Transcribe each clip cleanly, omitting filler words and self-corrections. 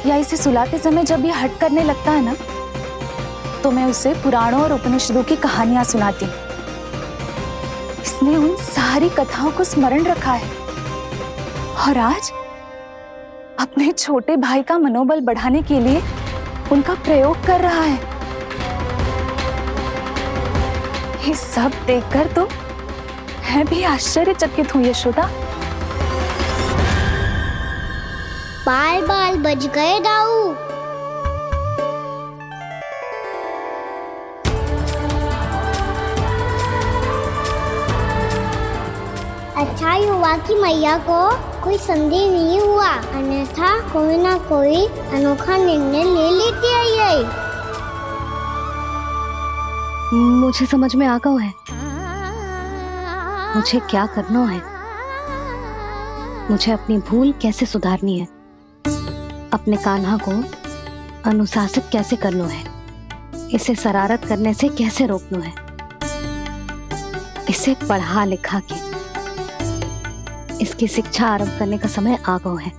या इसे सुलाते समय जब ये हट करने लगता है ना, तो मैं उसे पुराणों और उपनिषदों की कहानियां सुनाती हूँ। इसने उन सारी कथाओं को स्मरण रखा है और आज अपने छोटे भाई का मनोबल बढ़ाने के लिए उनका प्रयोग कर रहा है। ये सब देखकर तो मैं भी आश्चर्यचकित हूँ यशोदा। बाल बाल बज गए दाऊ। अच्छा ही हुआ कि मैया को कोई संदेह नहीं हुआ, अन्यथा कोई ना कोई अनोखा निर्णय ले लेती है ये। मुझे समझ में आ गया है मुझे क्या करना है। मुझे अपनी भूल कैसे सुधारनी है, अपने कान्हा को अनुशासित कैसे करना है, इसे शरारत करने से कैसे रोकना है, इसे पढ़ा लिखा के इसकी शिक्षा आरंभ करने का समय आ गया है।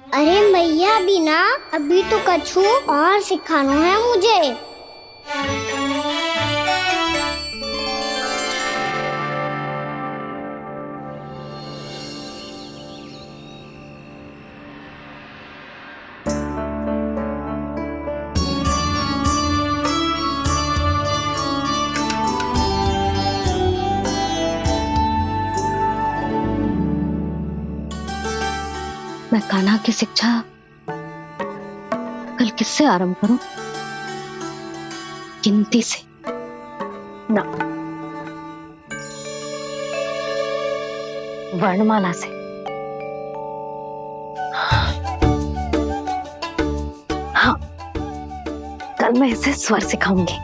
अरे मैया बिना अभी तो कछु और सिखाना है मुझे। मैं कान्हा की शिक्षा कल किससे आरंभ करूं? गिनती से ना, वर्णमाला से। हाँ, कल मैं इसे स्वर सिखाऊंगी।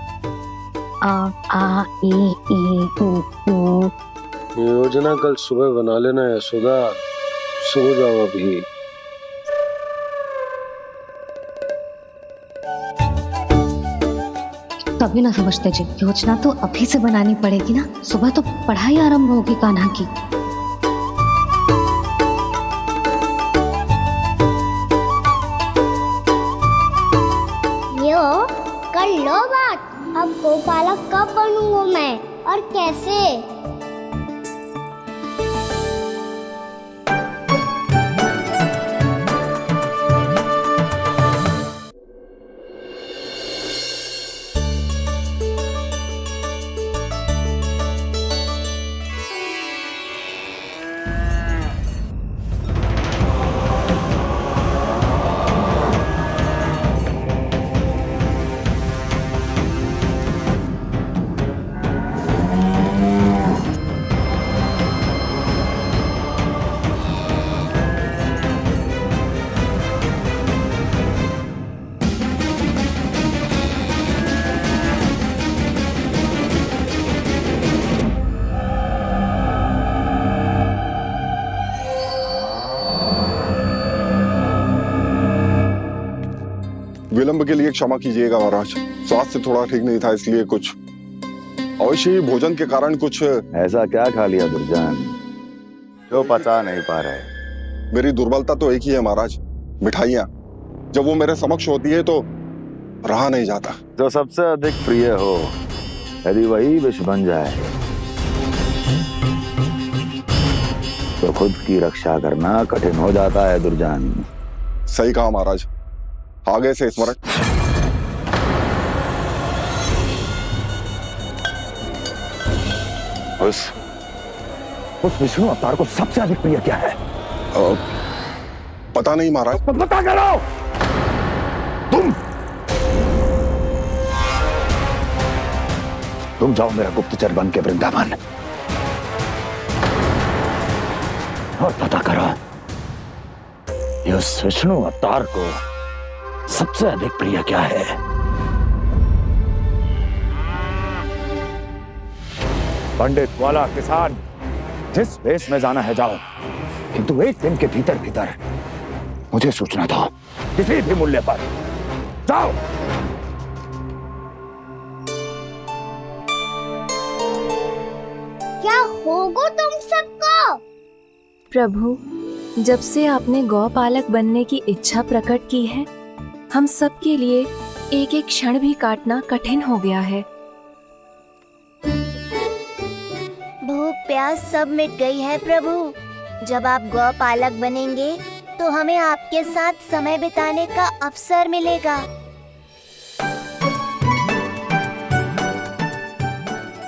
आ ई ऊ ऊ। योजना कल सुबह बना लेना यशोदा, सो जाओ अभी। तभी ना समझते जी, योजना तो अभी से बनानी पड़ेगी ना। सुबह तो पढ़ाई आरंभ होगी कान्हा की। यो कर लो बात। अब गोपालक कब बनूंगा मैं और कैसे? विलंब के लिए क्षमा कीजिएगा महाराज, स्वास्थ्य थोड़ा ठीक नहीं था, इसलिए कुछ अवश्य ही भोजन के कारण कुछ। ऐसा क्या खा लिया दुर्जन जो पचा नहीं पा रहे? मेरी दुर्बलता तो एक ही है महाराज, मिठाइयाँ। जब वो मेरे समक्ष होती है तो रहा नहीं जाता। जो सबसे अधिक प्रिय हो, यदि वही विष बन जाए तो खुद की रक्षा करना कठिन हो जाता है दुर्जन। सही कहा महाराज, आगे से स्मरण। उस विष्णु अवतार को सबसे अधिक प्रिय क्या है? पता नहीं महाराज। पता करो। तुम जाओ मेरा गुप्तचर बन के वृंदावन और पता करो इस विष्णु अवतार को सबसे अधिक प्रिय क्या है। पंडित वाला किसान, जिस वेश में जाना है जाओ, किंतु एक दिन के भीतर भीतर मुझे सूचना दो, किसी भी मूल्य पर। जाओ। क्या होगा तुम सबको? प्रभु, जब से आपने गौपालक बनने की इच्छा प्रकट की है, हम सब के लिए एक एक क्षण भी काटना कठिन हो गया है। भूख प्यास सब मिट गई है प्रभु। जब आप गौपालक बनेंगे तो हमें आपके साथ समय बिताने का अवसर मिलेगा।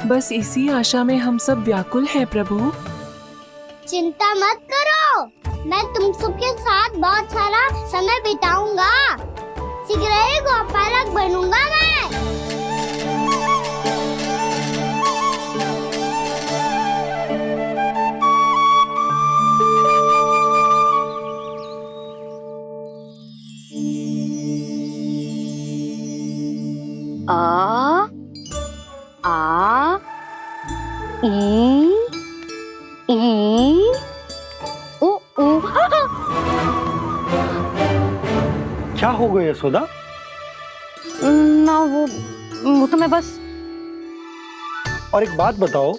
बस इसी आशा में हम सब व्याकुल हैं प्रभु। चिंता मत करो, मैं तुम सबके साथ बहुत सारा समय बिताऊंगा। शीघ्र ही गौपालक बनूंगा मैं। आ आ ई उ उ। क्या हो गया यशोदा? ना वो तो मैं बस। और एक बात बताओ,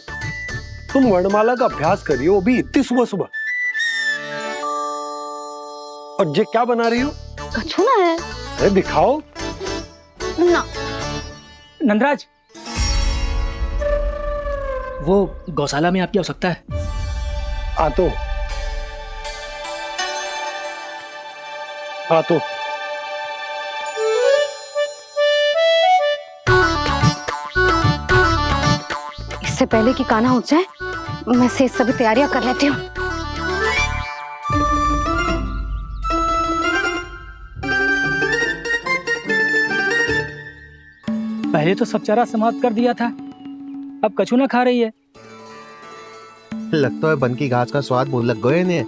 तुम वर्णमाला का अभ्यास कर रही हो, वो भी इतनी सुबह सुबह, और ये क्या बना रही हो? कछुआ है। अरे दिखाओ ना। नंदराज, वो गौशाला में आपकी आवश्यकता है। आ तो इससे पहले कि कान्हा उठ जाए, मैं से सभी तैयारियां कर लेती हूँ। पहले तो सब चारा समाप्त कर दिया था, अब कछुआ खा रही है। लगता है बन की घास का स्वाद मुंह लग गए ने।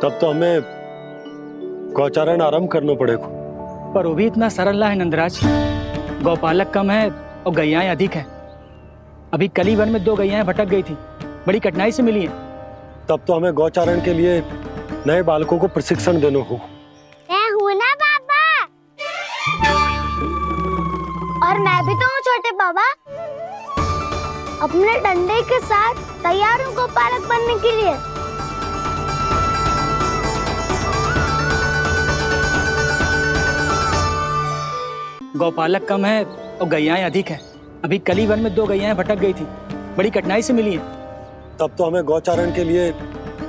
तब तो हमें गौचारण आरंभ करना पड़ेगा। पर वो भी इतना सरल है नंदराज। गौपालक कम है और गैयाएं अधिक है। अभी कली वन में 2 गैयाएं भटक गई थी, बड़ी कठिनाई से मिली है। तब तो हमें गौचारण के लिए नए बालकों को प्रशिक्षण देना होगा। मैं हूँ ना बाबा, और मैं भी तो हूँ छोटे बाबा। अपने डंडे के साथ तैयार हूँ गौपालक बनने के लिए। गौपालक कम है और गैयाएं अधिक है। अभी कली वन में 2 गैयाएं भटक गई थी, बड़ी कठिनाई से मिली है। तब तो हमें गौचारण के लिए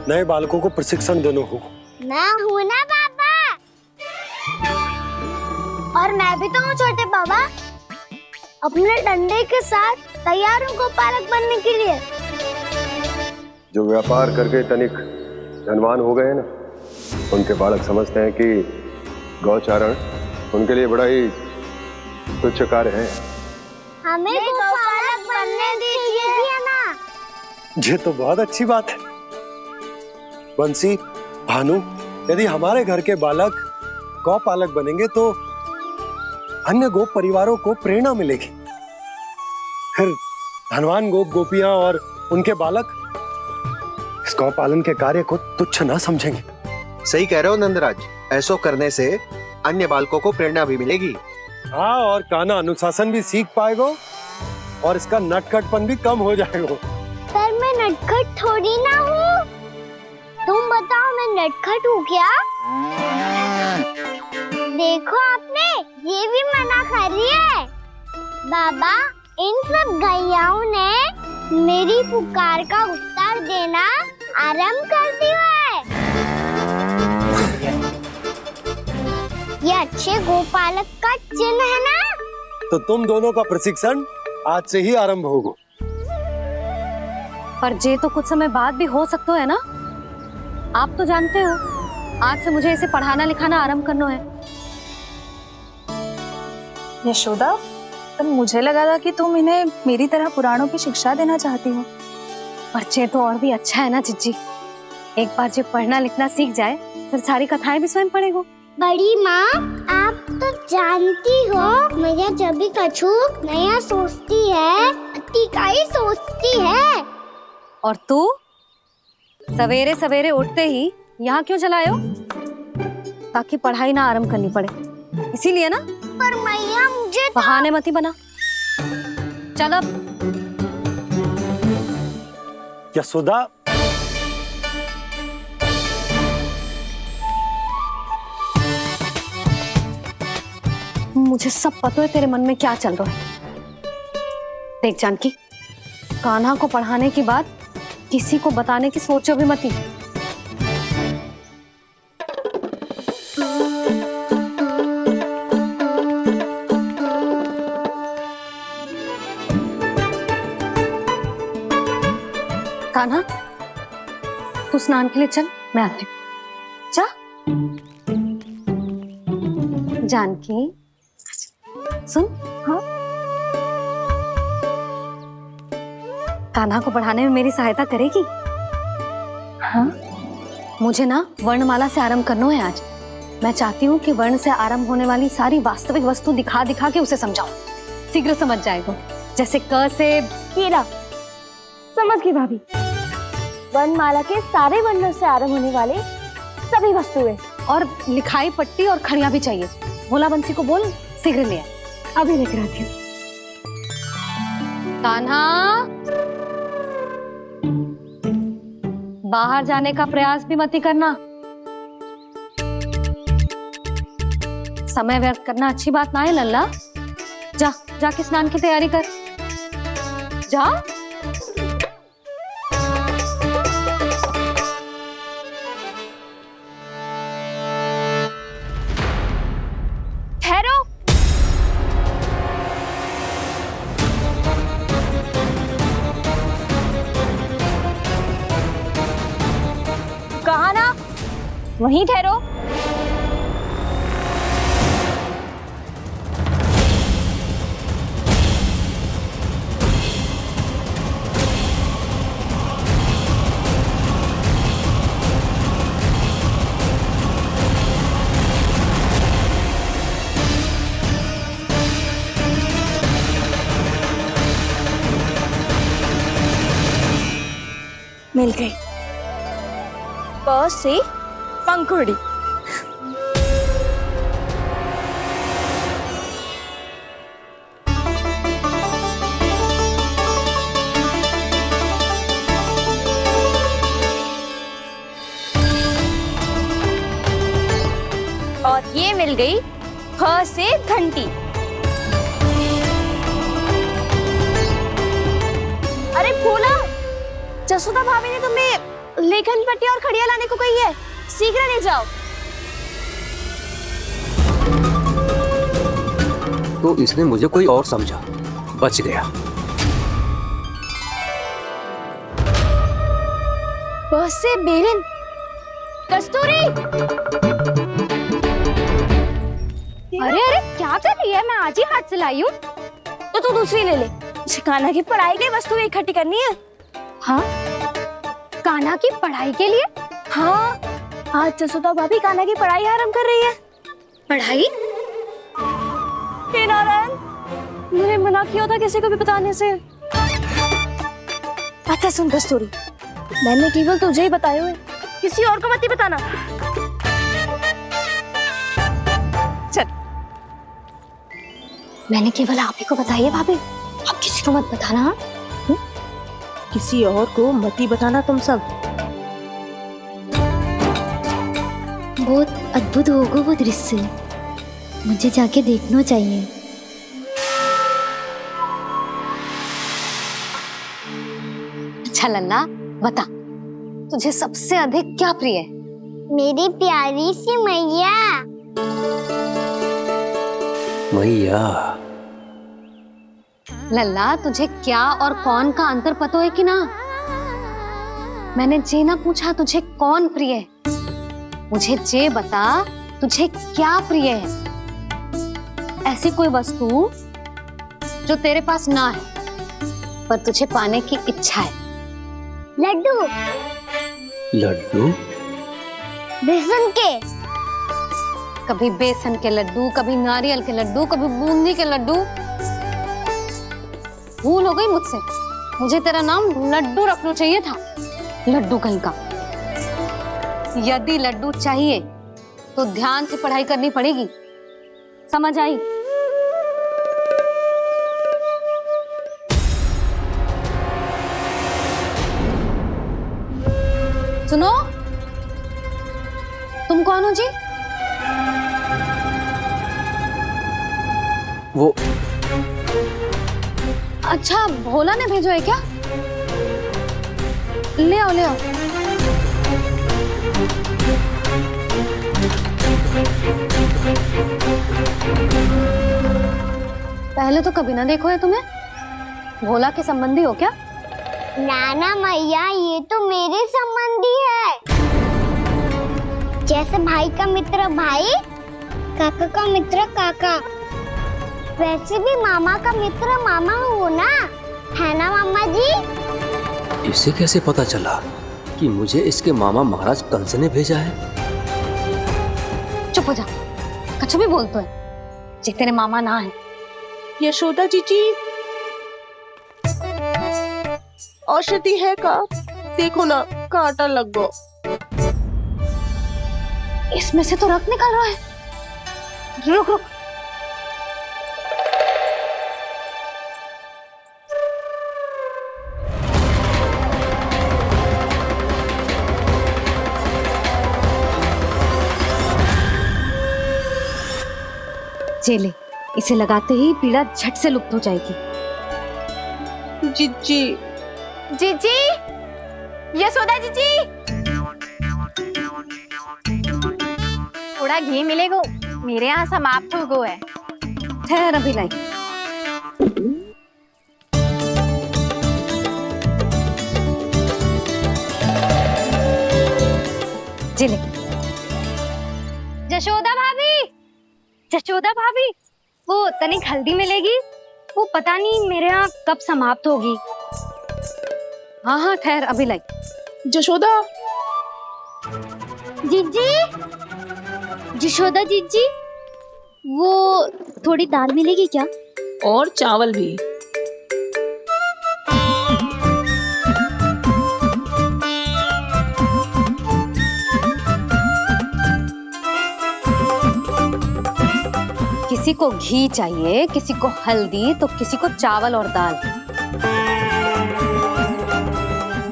नए बालकों को प्रशिक्षण देना होगा। मैं हूँ ना बाबा, और मैं भी तो हूँ छोटे बाबा। अपने डंडे के साथ तैयार हूँ गौपालक बनने के लिए। जो व्यापार करके तनिक धनवान हो गए ना, उनके बालक समझते हैं कि गौचारण उनके लिए बड़ा ही तुच्छ कार्य है। हमें गौपालक बनने दीजिए ना। ये तो बहुत अच्छी बात है। बंसी, भानु, यदि हमारे घर के बालक गौपालक बनेंगे तो अन्य गोप परिवारों को प्रेरणा मिलेगी। फिर धनवान गोप गोपियां और उनके बालक इस गौपालन के कार्य को तुच्छ ना समझेंगे। सही कह रहे हो नंदराज, ऐसा करने से अन्य बालकों को प्रेरणा भी मिलेगी। हाँ, और कान्हा अनुशासन भी सीख पाएगा और इसका नटखटपन भी कम हो जाएगा। पर मैं नटखट थोड़ी ना हूँ। तुम बताओ, मैं नटखट हूँ क्या? देखो आपने ये भी मना कर रही है। बाबा, इन सब गैयाओं ने मेरी पुकार का उत्तर देना आरंभ कर दिया है। ये अच्छे गोपालक का चिन्ह है ना? तो तुम दोनों का प्रशिक्षण आज से ही आरंभ होगा। पर जे तो कुछ समय बाद भी हो सकता है ना। आप तो जानते हो, आज से मुझे इसे पढ़ाना लिखाना आरंभ करना है। यशोदा, पर मुझे लगा था कि तुम इन्हें मेरी तरह पुराणों की शिक्षा देना चाहती हो। पर जे तो और भी अच्छा है ना जिज्जी। एक बार जब पढ़ना लिखना सीख जाए, फिर सारी कथाएं भी स्वयं पढ़ेगा। बड़ी माँ, आप तो जानती हो मैया जब भी कछु नया सोचती है, अतिका ही सोचती है। और तू सवेरे सवेरे उठते ही यहाँ क्यों चलाए हो? ताकि पढ़ाई ना आरंभ करनी पड़े, इसीलिए ना। पर मैया मुझे बहाने मत ही बना। चल अब। यशोदा, मुझे सब पता है तेरे मन में क्या चल रहा है। देख जानकी, कान्हा को पढ़ाने की बात किसी को बताने की सोचो भी मत ही। कान्हा, तू स्नान के लिए चल, मैं आती हूँ। जा। जानकी सुन। हाँ, कान्हा को पढ़ाने में मेरी सहायता करेगी? हाँ, मुझे ना वर्णमाला से आरंभ करना है आज। मैं चाहती हूँ कि वर्ण से आरंभ होने वाली सारी वास्तविक वस्तु दिखा दिखा के उसे समझाऊं। शीघ्र समझ जाएगा। जैसे क से कीड़ा। समझ गई भाभी। वर्णमाला के सारे वर्णों से आरंभ होने वाले सभी वस्तुएं, और लिखाई पट्टी और खड़िया भी चाहिए। भोला बंसी को बोल शीघ्र ले आए। अभी लेकर आती हूँ। कान्हा, बाहर जाने का प्रयास भी मत ही करना। समय व्यर्थ करना अच्छी बात ना है लल्ला। जा, जाके स्नान की तैयारी कर। जा। ठहरो। कहा ना, वहीं ठहरो। मिल गई। प से पंखुड़ी। और ये मिल गई ख से घंटी। अरे भोला, जसोदा भाभी ने तुम्हें लेखन पट्टी और खड़िया लाने को कही है, शीघ्र ले जाओ। तो इसने मुझे कोई और समझा, बच गया। बस से बेलन। कस्तूरी। अरे अरे क्या कर रही है? मैं आज ही हाथ से लाई हूँ। तो तू दूसरी ले ले। कान्हा की पढ़ाई के लिए वस्तु इकट्ठी करनी है। हाँ, कान्हा की पढ़ाई के लिए? हाँ, आज जसोदा भाभी कान्हा की पढ़ाई आरंभ कर रही है। पढ़ाई? हे नारायण, मैंने मना किया था किसी को भी बताने से। अच्छा सुन कस्तूरी, मैंने केवल तुझे ही बताए हुए, किसी और को मत ही बताना। चल। मैंने केवल आप ही को बताइए भाभी, आप किसी को मत बताना। किसी और को मत ही बताना तुम सब। बहुत अद्भुत होगा वो दृश्य, मुझे जाके देखना चाहिए। अच्छा लल्ला, बता तुझे सबसे अधिक क्या प्रिय है? मेरी प्यारी सी मैया। मैया। लल्ला, तुझे क्या और कौन का अंतर पता है कि ना? मैंने जे ना पूछा तुझे कौन प्रिय है, मुझे जे बता तुझे क्या प्रिय है। ऐसी कोई वस्तु जो तेरे पास ना है पर तुझे पाने की इच्छा है। लड्डू। लड्डू? बेसन के। कभी बेसन के लड्डू, कभी नारियल के लड्डू, कभी बूंदी के लड्डू। भूल हो गई मुझसे, मुझे तेरा नाम लड्डू रखना चाहिए था। लड्डू कहीं का। यदि लड्डू चाहिए तो ध्यान से पढ़ाई करनी पड़ेगी, समझ आई? सुनो, तुम कौन हो जी? वो अच्छा, भोला ने भेजो है क्या? ले आओ, ले आओ। पहले तो कभी ना देखो है तुम्हें। भोला के संबंधी हो क्या? नाना मैया, ये तो मेरे संबंधी है। जैसे भाई का मित्र भाई, काका का मित्र काका, वैसे भी मामा का मित्र मामा हो ना, है ना मामा जी? इसे कैसे पता चला कि मुझे इसके मामा महाराज कंस ने भेजा है? चुप हो जा, कछु भी बोलते है जे तेरे मामा ना है। यशोदा जीजी, औषधि है का? देखो ना, कांटा लग गो। इसमें से तो रक्त निकल रहा है। रुक रुक। चले, इसे लगाते ही पीड़ा झट से लुप्त हो जाएगी। जीजी, जीजी, यशोदा जीजी, थोड़ा घी मिलेगा? मेरे यहाँ समाप्त हो गया है। ठहर, अभी लाई। जिले। जशोदा भाभी, जशोदा भाभी, वो तनिक हल्दी मिलेगी? वो पता नहीं मेरे यहाँ कब समाप्त होगी। हाँ हाँ, ठहर, अभी लाई। जशोदा, जीजी, जशोदा जीजी, वो थोड़ी दाल मिलेगी क्या? और चावल भी। किसी को घी चाहिए, किसी को हल्दी, तो किसी को चावल और दाल।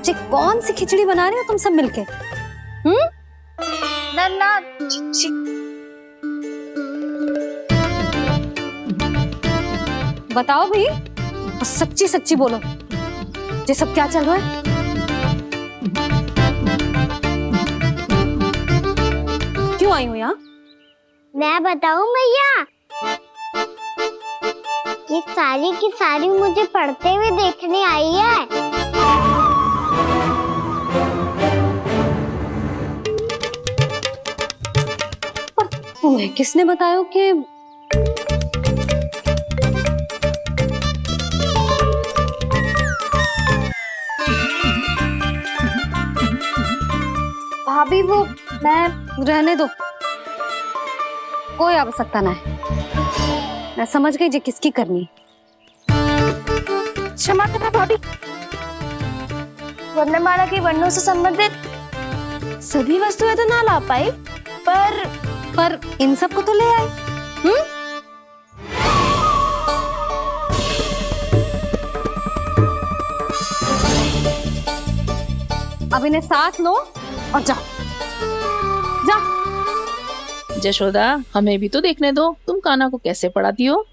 जी, कौन सी खिचड़ी बना रहे हो तुम सब मिलके? नन्ना, बताओ भाई, सच्ची सच्ची बोलो, ये सब क्या चल रहा है? क्यों आई हो यहाँ? मैं बताऊं भैया, ये सारी की सारी मुझे पढ़ते हुए देखने आई है। तुम्हें किसने बताया कि भाभी? वो मैं रहने दो, कोई आवश्यकता ना है। मैं समझ गई जे किसकी करनी। क्षमा करना भाभी, वर्णमाला के वर्णों से संबंधित सभी वस्तुएं तो ना ला पाई, पर इन सब को तो ले आए। अब इन्हें साथ लो और जाओ। जा। जशोदा, हमें भी तो देखने दो, तुम कान्हा को कैसे पढ़ाती हो।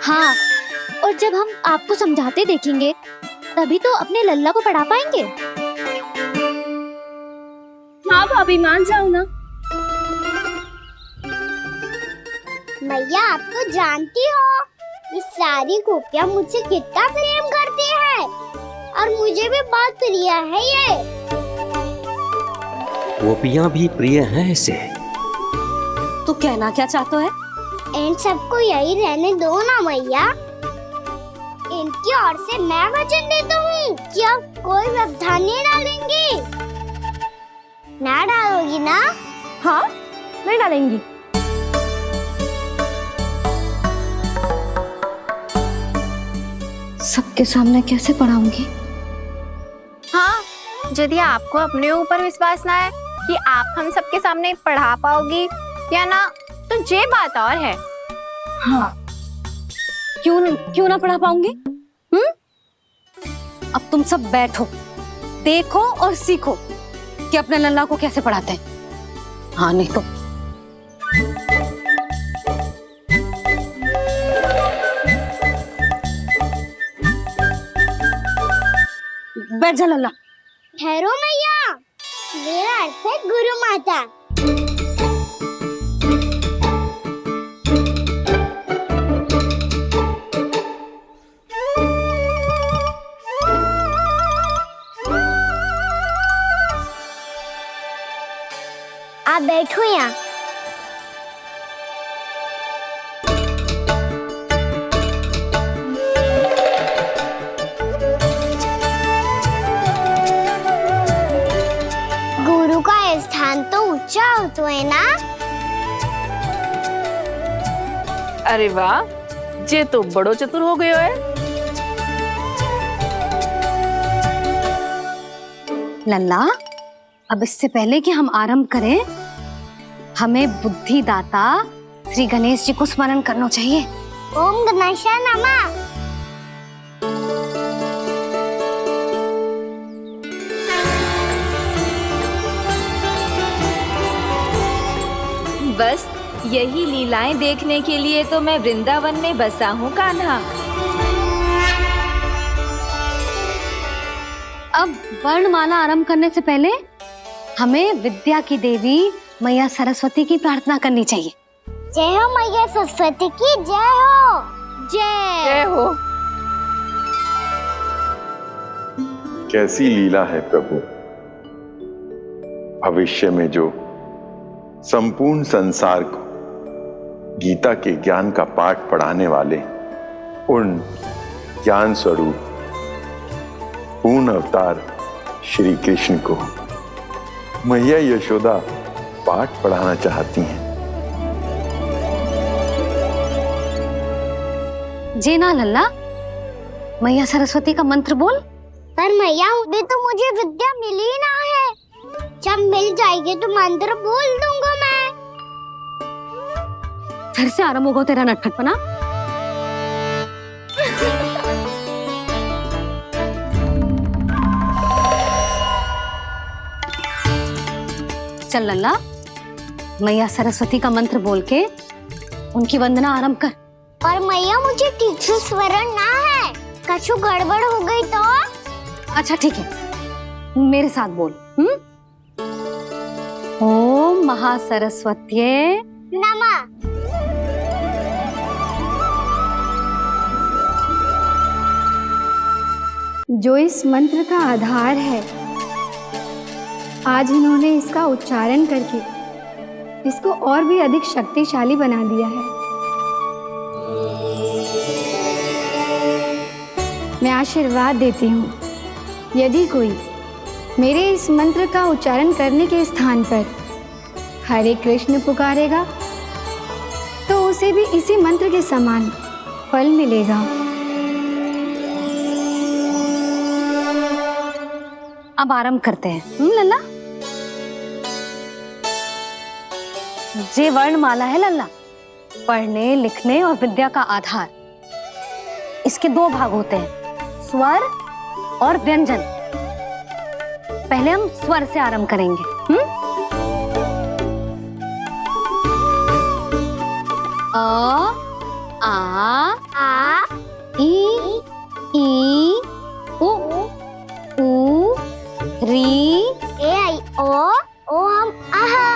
हाँ, और जब हम आपको समझाते देखेंगे तभी तो अपने लल्ला को पढ़ा पाएंगे। हाँ भाभी, मान जाओ ना। मैया, आप तो जानती हो ये सारी गोपियां मुझसे कितना प्रेम करती है, और मुझे भी बहुत प्रिय है ये। गोपियां भी प्रिय हैं इसे। तू कहना क्या चाहता है? इन सबको यही रहने दो ना मैया। इनकी ओर से मैं वचन देता हूँ कि अब कोई व्यवधान नहीं डालेंगी। ना डालोगी ना? हाँ, नहीं डालेंगी। सबके सामने कैसे पढ़ाऊंगी? हाँ, यदि आपको अपने ऊपर विश्वास ना है कि आप हम सबके सामने पढ़ा पाओगी या ना, तो ये बात और है। हाँ, क्यों ना पढ़ा पाऊंगी? अब तुम सब बैठो, देखो और सीखो कि अपने लल्ला को कैसे पढ़ाते हैं। हाँ, नहीं तो बैठ जा लल्ला। ठहरो मैया, मेरा अर्थ है गुरु माता। आप बैठो यहाँ। गुरु का स्थान तो ऊंचा होता है ना। अरे वाह, जे तो बड़ो चतुर हो गयो है। लल्ला, अब इससे पहले कि हम आरंभ करें, हमें बुद्धिदाता श्री गणेश जी को स्मरण करना चाहिए। ओम गणेशाय नमः। बस यही लीलाएं देखने के लिए तो मैं वृंदावन में बसा हूँ कान्हा। अब वर्णमाला आरंभ करने से पहले हमें विद्या की देवी मैया सरस्वती की प्रार्थना करनी चाहिए। जय हो मैया सरस्वती की, जय हो। जय हो। कैसी लीला है प्रभु। भविष्य में जो संपूर्ण संसार को गीता के ज्ञान का पाठ पढ़ाने वाले उन ज्ञान स्वरूप पूर्ण अवतार श्री कृष्ण को मैया यशोदा पाठ पढ़ाना चाहती हैं। जी ना लल्ला, मैया सरस्वती का मंत्र बोल। पर मैया अभी तो मुझे विद्या मिली ना है। जब मिल जाएगी तो मंत्र बोल दूंगा मैं। फिर से आरंभ होगा तेरा नटखटपना। चल लल्ला, मैया सरस्वती का मंत्र बोल के उनकी वंदना आरंभ कर। पर मैया मुझे ठीक से स्मरण ना है, कछु गड़बड़ हो गई तो? अच्छा ठीक है, मेरे साथ बोल। ओम महासरस्वत्ये नमः। जो इस मंत्र का आधार है, आज इन्होंने इसका उच्चारण करके इसको और भी अधिक शक्तिशाली बना दिया है। मैं आशीर्वाद देती हूँ, यदि कोई मेरे इस मंत्र का उच्चारण करने के स्थान पर हरे कृष्ण पुकारेगा तो उसे भी इसी मंत्र के समान फल मिलेगा। अब आरंभ करते हैं। लल्ला, जे वर्णमाला है लल्ला, पढ़ने लिखने और विद्या का आधार। इसके दो भाग होते हैं, स्वर और व्यंजन। पहले हम स्वर से आरंभ करेंगे। अ, आ, ई, उ, री, ए आई ओ हम आहा।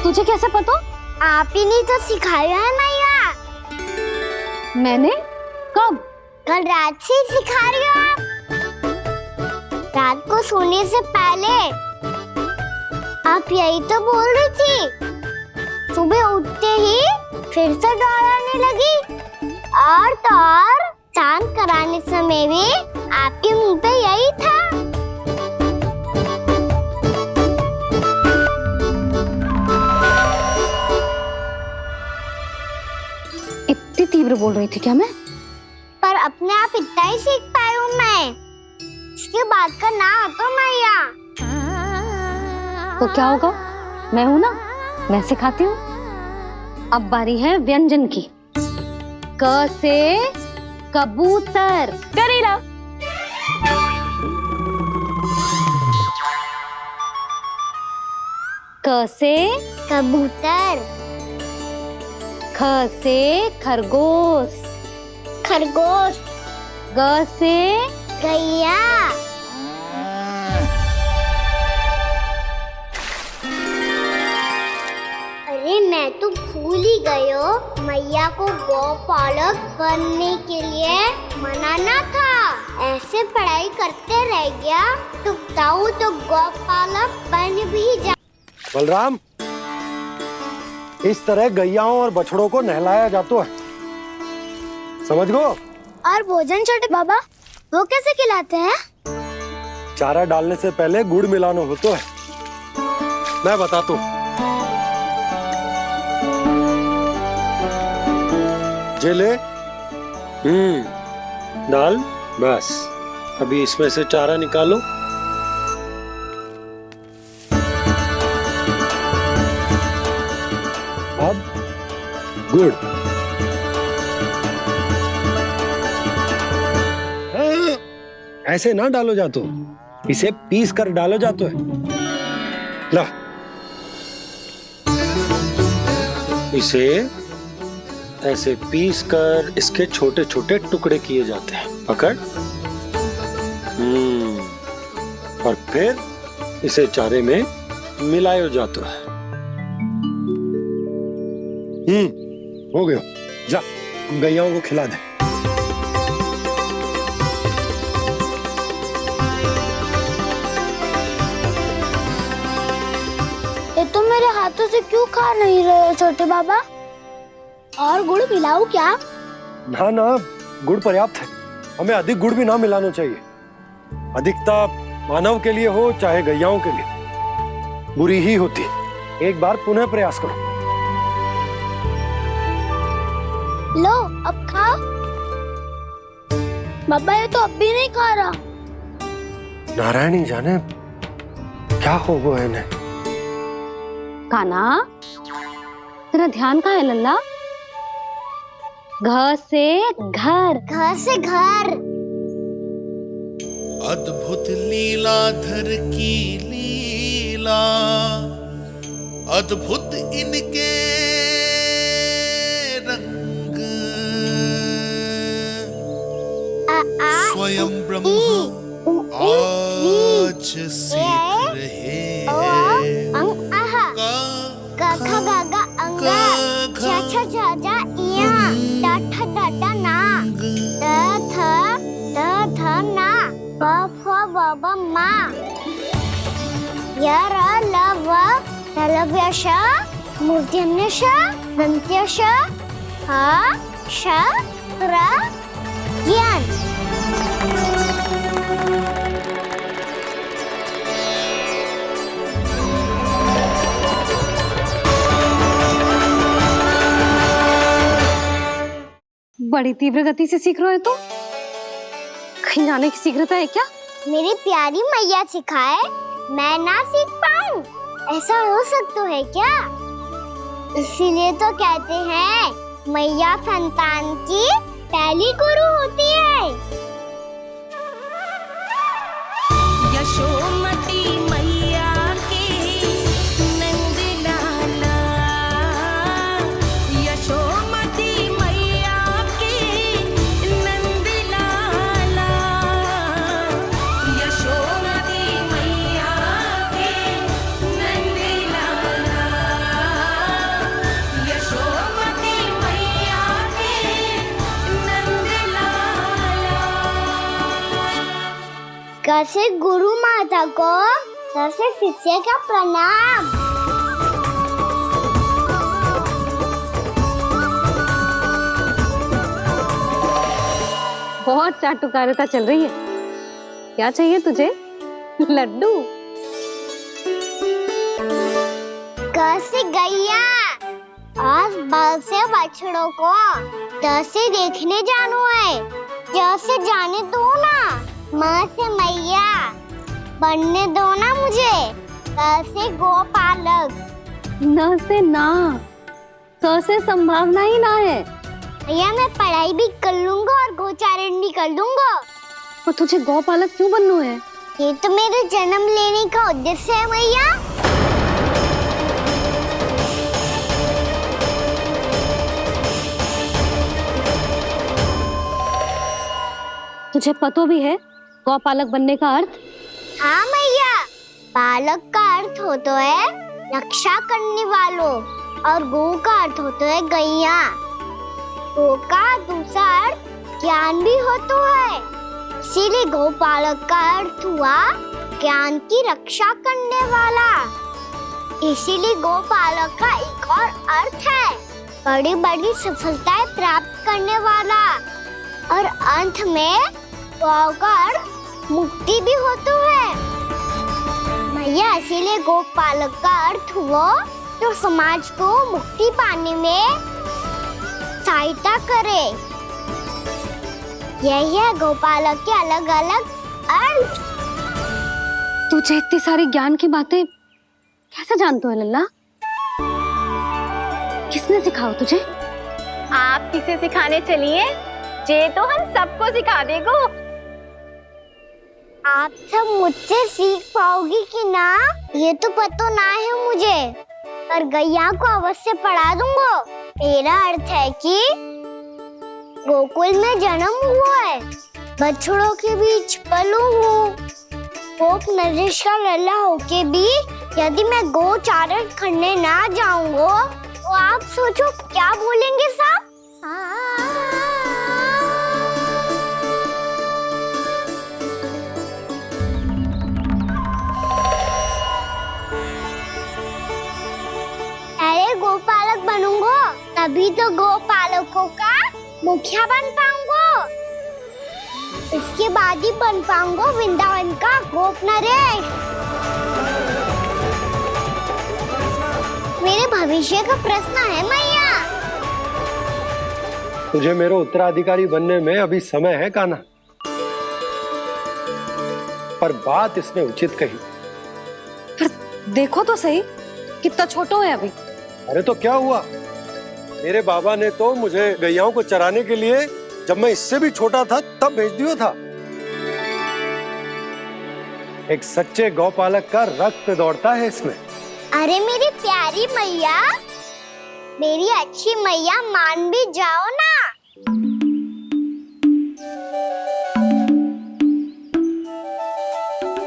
तुझे कैसे पता? आप ही ने तो सिखाया है मैया। मैंने? कब? कल रात से सिखा रही हो आप। रात को सोने से पहले आप यही तो बोल रही थी। सुबह उठते ही फिर से दोहराने लगी, और तो और चांद कराने समय भी आपके मुंह पे यही था। इतनी तीव्र बोल रही थी क्या मैं? पर अपने आप इतना ही सीख पाई हूँ मैं। इसके बाद का ना तो मैया। तो क्या होगा? मैं हूं ना, मैं सिखाती हूँ। अब बारी है व्यंजन की। क से कबूतर। करेला। क से कबूतर। ख से खरगोश। खरगोश। ग से गैया। अरे मैं तो भूल ही गयो, मैया को गौपालक बनने के लिए मनाना था। ऐसे पढ़ाई करते रह गया तो ताऊ तो गौपालक बन भी जा। बलराम, इस तरह गैयाओं और बछड़ों को नहलाया जाता है, समझ गो? और भोजन छोटे बाबा, वो कैसे खिलाते हैं? चारा डालने से पहले गुड़ मिलाना होता है, मैं बताता हूँ। जे ले, डाल, बस। अभी इसमें से चारा निकालो। अब गुड़। ऐसे ना डालो जातो, इसे पीस कर डालो जातो है। ला, इसे ऐसे पीस कर इसके छोटे छोटे टुकड़े किए जाते हैं। पकड़। और फिर इसे चारे में मिलाया जाता है। हो गया, जा गैयाओं को खिला दे। ये तो मेरे हाथों से क्यों खा नहीं रहे छोटे बाबा? और गुड़ मिलाऊं क्या? ना ना, गुड़ पर्याप्त है। हमें अधिक गुड़ भी ना मिलाना चाहिए। अधिकता मानव के लिए हो चाहे गैयाओं के लिए बुरी ही होती। एक बार पुनः प्रयास करो। लो, अब खाओ। बाबा ये तो अब भी नहीं खा रहा। नारायणी जाने क्या हो गया इन्हें। काना, तेरा ध्यान कहाँ है लल्ला? घ से घर। घर से घर। अद्भुत लीलाधर की लीला, अद्भुत इनके रंग, स्वयं ब्रह्म आज सीख रहे हैं। गा गा गा अंगा, छा छा छा जा इया, टा ठा टा टा ना, द थ ना, ब फ ब ब मा, य र ल व ललव्य श, मूर्धन्य श, दन्त्य श, ह श र ज्ञान। बड़ी तीव्र गति से सीख रहे हो तो कहीं जाने की शीघ्रता है क्या? मेरी प्यारी मैया सिखाए, मैं ना सीख पाऊं, ऐसा हो सकता है क्या? इसीलिए तो कहते हैं मैया संतान की पहली गुरु होती है। यशोमती मैया के नंद लाला, यशोमती मैया के नंद लाला, यशोमती मैया के नंद लाला, यशोमती मैया के नंद लाला। कैसे गुरु माता को, कैसे शिष्य का प्रणाम। बहुत चाटुकारिता चल रही है। क्या चाहिए तुझे? लड्डू? कैसे गैया आज बाल से बछड़ों को कैसे देखने जानो है, जैसे जाने दो ना, माँ से मैया बनने दो ना मुझे, कैसे गोपालक। न से ना, स से संभावना ही ना है। भैया मैं पढ़ाई भी कर लूंगा और गोचारण भी कर लूंगा। तो तुझे गौपालक क्यों बनना है? ये तो मेरे जन्म लेने का उद्देश्य है मैया। तुझे पतो भी है गौपालक बनने का अर्थ? हाँ मैया, पालक का अर्थ होता है रक्षा करने वालों और गौ का अर्थ होता है गैया। गौ का दूसरा अर्थ ज्ञान भी होता है, इसीलिए गौपालक का अर्थ हुआ ज्ञान की रक्षा करने वाला। इसीलिए गौपालक का एक और अर्थ है बड़ी बड़ी सफलताएं प्राप्त करने वाला, और अंत में गौ का अर्थ मुक्ति भी होता है। भैया इसीलिए गौपालक का अर्थ हुआ जो समाज को मुक्ति पाने में सहायता करे। यही है गौपालक के अलग अलग अर्थ। तुझे इतनी सारी ज्ञान की बातें कैसे जानते हो लल्ला? किसने सिखाओ तुझे? आप किसे सिखाने चलिए, जे तो हम सबको सिखा देगो। आप सब मुझसे सीख पाओगी कि ना ये तो पता ना है मुझे, पर गैया को अवश्य पढ़ा दूंगा। मेरा अर्थ है कि गोकुल में जन्म हुआ है, बछड़ों के बीच पलू हूँ, गोप नरेश का लल्ला होके भी यदि मैं गो चारण करने ना जाऊंगा तो आप सोचो क्या बोलेंगे साहब? अरे गोपालक बनूंगा तभी तो गोपालकों का मुखिया बन पाऊंगा, इसके बाद ही बन पाऊंगा वृंदावन का गोप नरेश। मेरे भविष्य का प्रश्न है मैया। तुझे मेरे उत्तराधिकारी बनने में अभी समय है कान्हा, पर बात इसने उचित कही। पर देखो तो सही कितना छोटो है अभी। अरे तो क्या हुआ, मेरे बाबा ने तो मुझे गैयाओं को चराने के लिए जब मैं इससे भी छोटा था तब भेज दिया था। एक सच्चे गौपालक का रक्त दौड़ता है इसमें। अरे मेरी प्यारी मैया, मेरी अच्छी मैया, मान भी जाओ ना।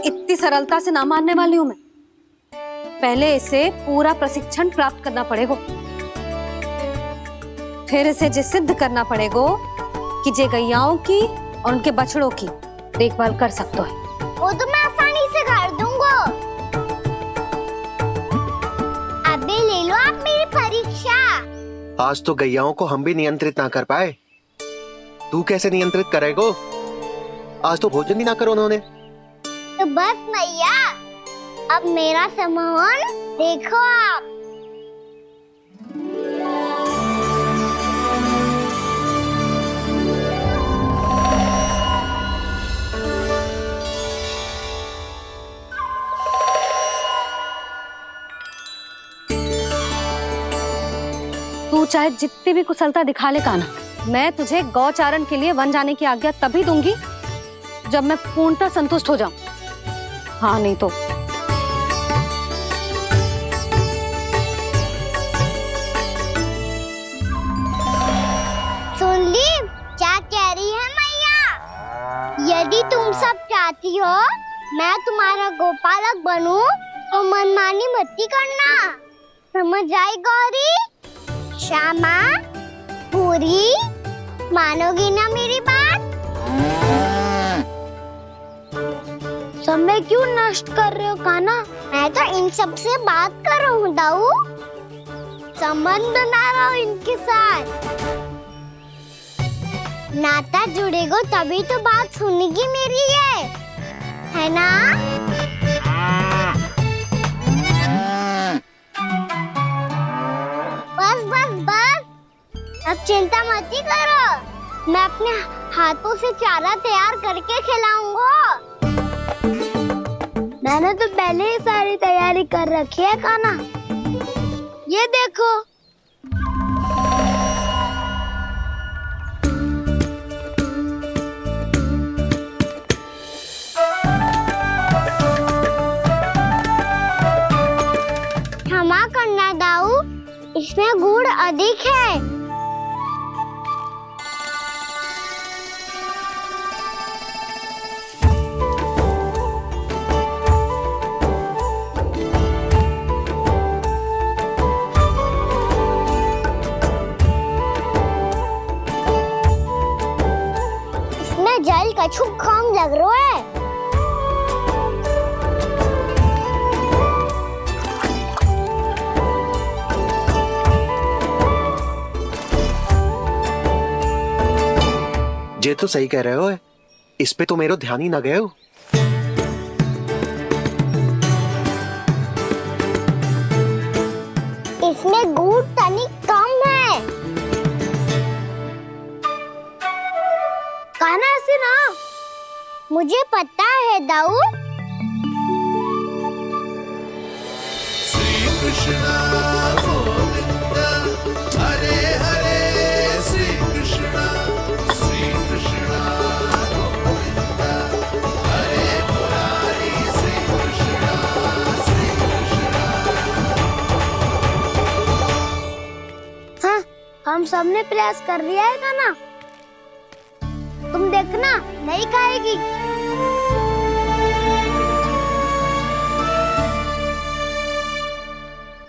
इतनी सरलता से ना मानने वाली हूं मैं। पहले इसे पूरा प्रशिक्षण प्राप्त करना पड़ेगा, फिर इसे ये सिद्ध करना पड़ेगा कि जे गैयाओं की और उनके बछड़ों की देखभाल कर सकते है। वो तो मैं आसानी से कर दूंगा। अबे ले लो आप मेरी परीक्षा। आज तो गैयाओं को हम भी नियंत्रित ना कर पाए, तू कैसे नियंत्रित करेगो? आज तो भोजन ही ना करो उन्होंने। तो बस मैया, अब मेरा सम्मान देखो आप। तू चाहे जितनी भी कुशलता दिखा ले कान्हा, मैं तुझे गौचारण के लिए वन जाने की आज्ञा तभी दूंगी जब मैं पूर्णतः संतुष्ट हो जाऊं। हाँ नहीं तो सुन ली क्या कह रही है मैया? यदि तुम सब चाहती हो मैं तुम्हारा गोपालक बनूं तो मनमानी मत करना, समझ आई गौरी? श्यामा, पूरी, मानोगी ना मेरी बात? समय क्यों नष्ट कर रहे हो कान्हा? मैं तो इन सब से बात कर रहा हूँ दाऊ, संबंध बना रहा हूँ इनके साथ। नाता जुड़ेगा तभी तो बात सुनेगी मेरी है ना? बस बस बस, अब चिंता मत ही करो, मैं अपने हाथों से चारा तैयार करके खिलाऊंगा। मैंने तो पहले ही सारी तैयारी कर रखी है कान्हा, ये देखो। क्षमा करना दाऊ, इसमें गुड़ अधिक है। कछु काम लग रहा है। जे तो सही कह रहे हो, इस पे तो मेरो ध्यान ही ना गए हो। इसमें गुड़ तनिक कम है। कहना ऐसे ना, मुझे पता है दाऊ। श्री कृष्ण गोविंद हरे हरे, श्री कृष्ण गोविंद हरे मुरारी, श्री कृष्ण। हाँ, हम सबने प्रयास कर दिया है खाना। तुम देखना नहीं खाएगी।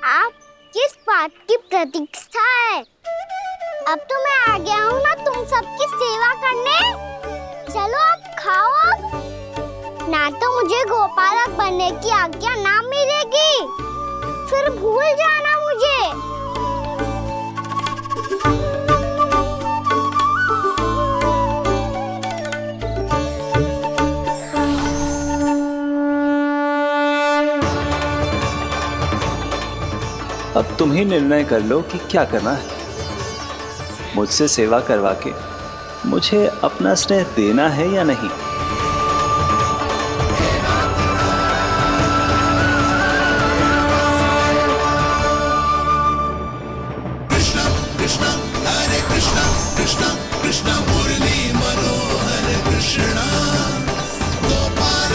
आप किस बात की प्रतीक्षा है? अब तो मैं आ गया हूँ ना तुम सबकी सेवा करने। चलो अब खाओ अब। ना तो मुझे गोपालक बनने की आज्ञा ना मिलेगी, फिर भूल जाना मुझे। अब तुम ही निर्णय कर लो कि क्या करना है। मुझसे सेवा करवा के मुझे अपना स्नेह देना है या नहीं। कृष्ण कृष्ण हरे कृष्ण, कृष्ण कृष्ण मुरली मनोहर कृष्ण, गोपाल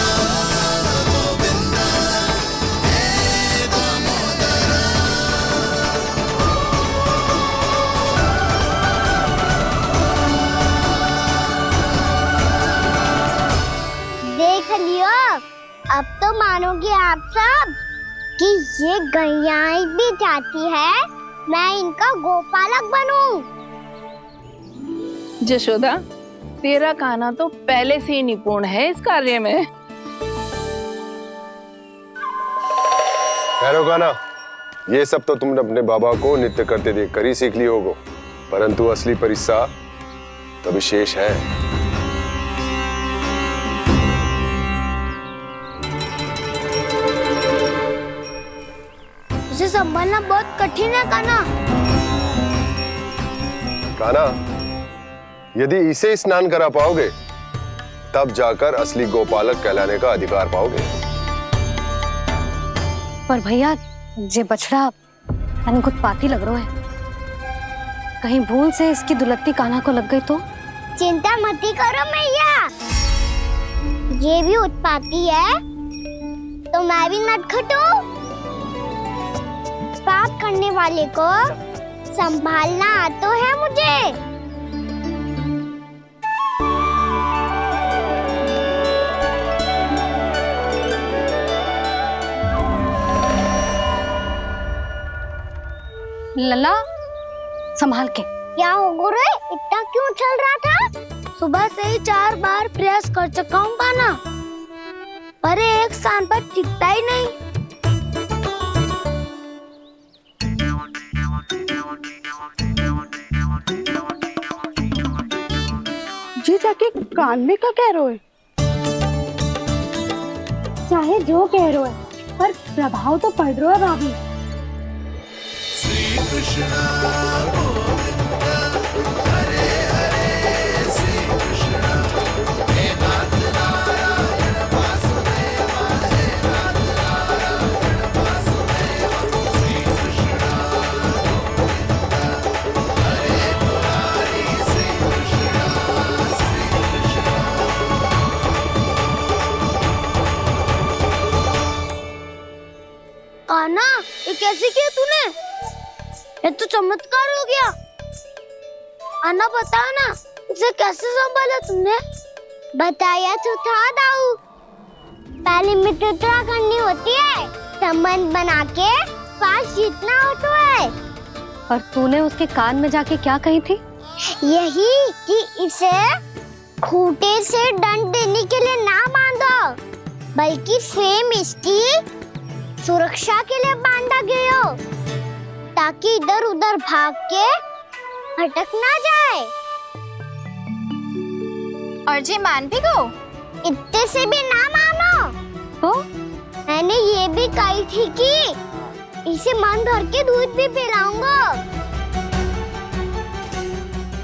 गोविंद हे दामोदर। देख लियो, अब तो मानोगे आप सब कि ये गैयाएं भी चाहती है मैं इनका गोपालक बनूं। जशोदा, तेरा कान्हा तो पहले से ही निपुण है इस कार्य में। ठहरो कान्हा, ये सब तो तुमने अपने बाबा को नृत्य करते देख कर ही सीख ली होगो, परंतु असली परिस्सा तो विशेष है। उसे संभालना बहुत कठिन है कान्हा। कान्हा, यदि इसे स्नान करा पाओगे तब जाकर असली गोपालक कहलाने का अधिकार पाओगे। पर भैया, जे बछड़ा तनिक उत्पाती लग रहा है। कहीं भूल से इसकी दुलत्ती कान्हा को लग गई तो? चिंता मती करो मैया, ये भी उत्पाती है तो मैं भी नटखट हूँ। पाप करने वाले को संभालना आता है मुझे। लला, संभाल के। क्या हो गुरु, इतना क्यों चल रहा था? सुबह से ही 4 बार प्रयास कर चुका हूँ कान्हा, पर एक स्थान पर टिकता ही नहीं। जी जाके कान में क्या कह रहे हो? चाहे जो कह रहे हो, पर प्रभाव तो पड़ रहा है भाभी। श्री कृष्ण गोविंद हरे हरे, श्री कृष्ण हे नाथ नारायण वासुदेव, हे नाथ नारायण वासुदेव। श्री कृष्ण गोविंद हरे मुरारी, श्री कृष्ण कान्हा, ये कैसे किया तूने? ये तो चमत्कार हो गया। अन्ना बता ना, इसे कैसे संभाला तुमने? बताया तो था दाऊ, पहले मित्रता करनी होती है, संबंध बना के पास जीतना होता है। और तूने उसके कान में जाके क्या कही थी? यही कि इसे खूंटे से दंड देने के लिए ना बांधो, बल्कि फेम इसकी सुरक्षा के लिए बांधा गया हो, ताकि इधर उधर भाग के भटक ना जाए। और जी मान भी गो? इतने से भी ना मानो। तो मैंने ये भी कही थी कि इसे मन भर के दूध भी पिलाऊंगा,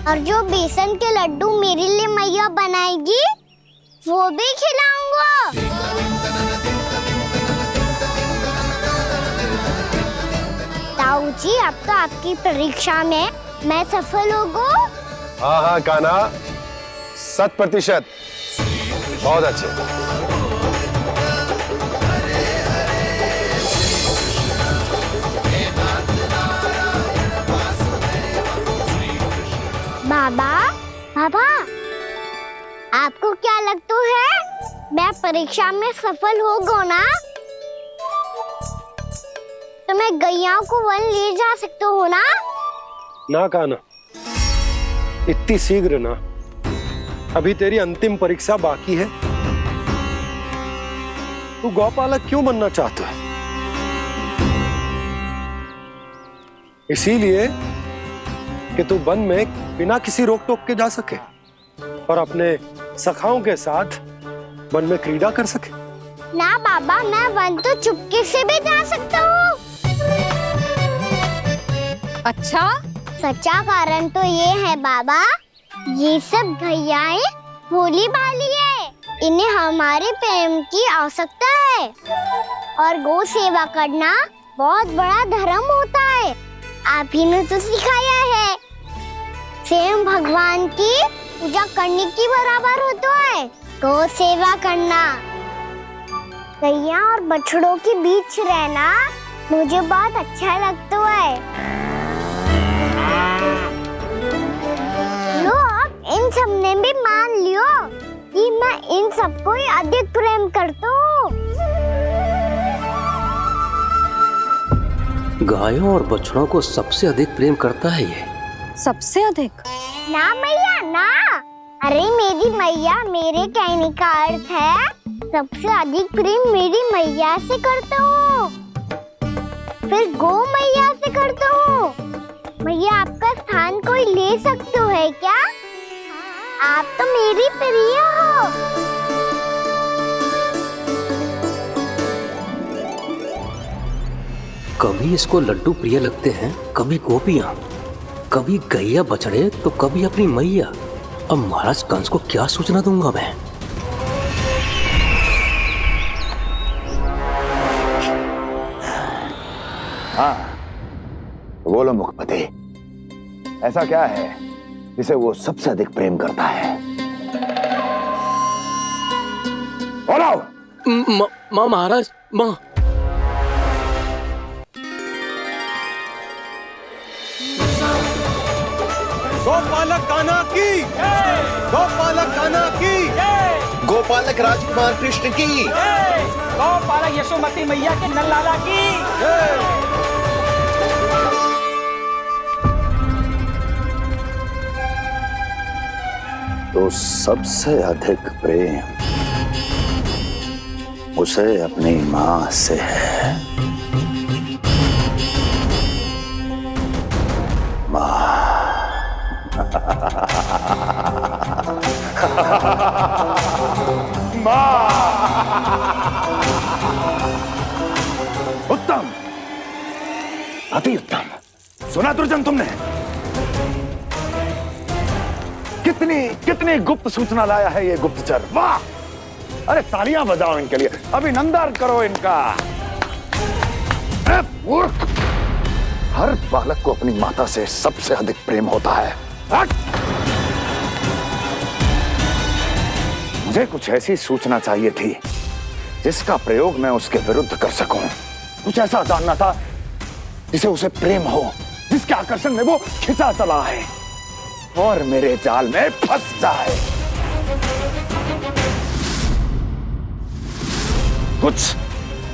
और जो बेसन के लड्डू मेरे लिए मैया बनाएगी वो भी खिलाऊंगा। ताऊ जी, अब तो आपकी परीक्षा में मैं सफल होगा। हाँ हाँ कान्हा, 100%। बहुत अच्छे। बाबा, बाबा, आपको क्या लगता है मैं परीक्षा में सफल होगा ना? तो मैं गैया को वन ले जा सकता हूँ ना? ना कान्हा, इतनी शीघ्र ना। अभी तेरी अंतिम परीक्षा बाकी है। तू गौपालक क्यों बनना चाहता है? इसीलिए कि तू वन में बिना किसी रोक टोक के जा सके और अपने सखाओं के साथ वन में क्रीड़ा कर सके। ना बाबा, मैं वन तो चुपके से भी जा सकता हूँ। अच्छा? सच्चा कारण तो ये है बाबा, ये सब गैयाएं भोली भाली है, इन्हें हमारे प्रेम की आवश्यकता है, और गौ सेवा करना बहुत बड़ा धर्म होता है। आप ही ने तो सिखाया है, स्वयं भगवान की पूजा करने की बराबर होता है गौ सेवा करना। गैया और बछड़ों के बीच रहना मुझे बहुत अच्छा लगता है। लो, अब इन सब ने भी मान लियो कि मैं इन सबको ही अधिक प्रेम करता हूँ। गायों और बछड़ों को सबसे अधिक प्रेम करता है ये। सबसे अधिक? ना मैया ना, अरे मेरी मैया, मेरे कहने का अर्थ है सबसे अधिक प्रेम मेरी मैया से करता हूँ, फिर गौ मैया से करता हूँ। मैया, आपका स्थान कोई ले सकते है क्या? आप तो मेरी प्रिय हो। कभी इसको लड्डू प्रिय लगते हैं, कभी गोपियां, कभी गैया बछड़े, तो कभी अपनी मैया। अब महाराज कंस को क्या सूचना दूंगा मैं? हाँ, बोलो मुखपति, ऐसा क्या है जिसे वो सबसे अधिक प्रेम करता है? बोलो। माँ महाराज, माँ। गोपालक कान्हा की, गोपालक कान्हा की, गोपालक राजकुमार कृष्ण की, गोपालक यशोमती मैया के नल लाला की। तो सबसे अधिक प्रेम उसे अपनी मां से है। मां। उत्तम, अति उत्तम। सुना दुर्जन तुमने? कितनी गुप्त सूचना लाया है ये गुप्तचर। वाह! अरे तालियां बजाओ इनके लिए, अभिनंदन करो इनका। मूर्ख! हर बालक को अपनी माता से सबसे अधिक प्रेम होता है। मुझे कुछ ऐसी सूचना चाहिए थी जिसका प्रयोग मैं उसके विरुद्ध कर सकूं। कुछ ऐसा जानना था जिसे उसे प्रेम हो, जिसके आकर्षण में वो खिंचा चला है और मेरे जाल में फंस जाए।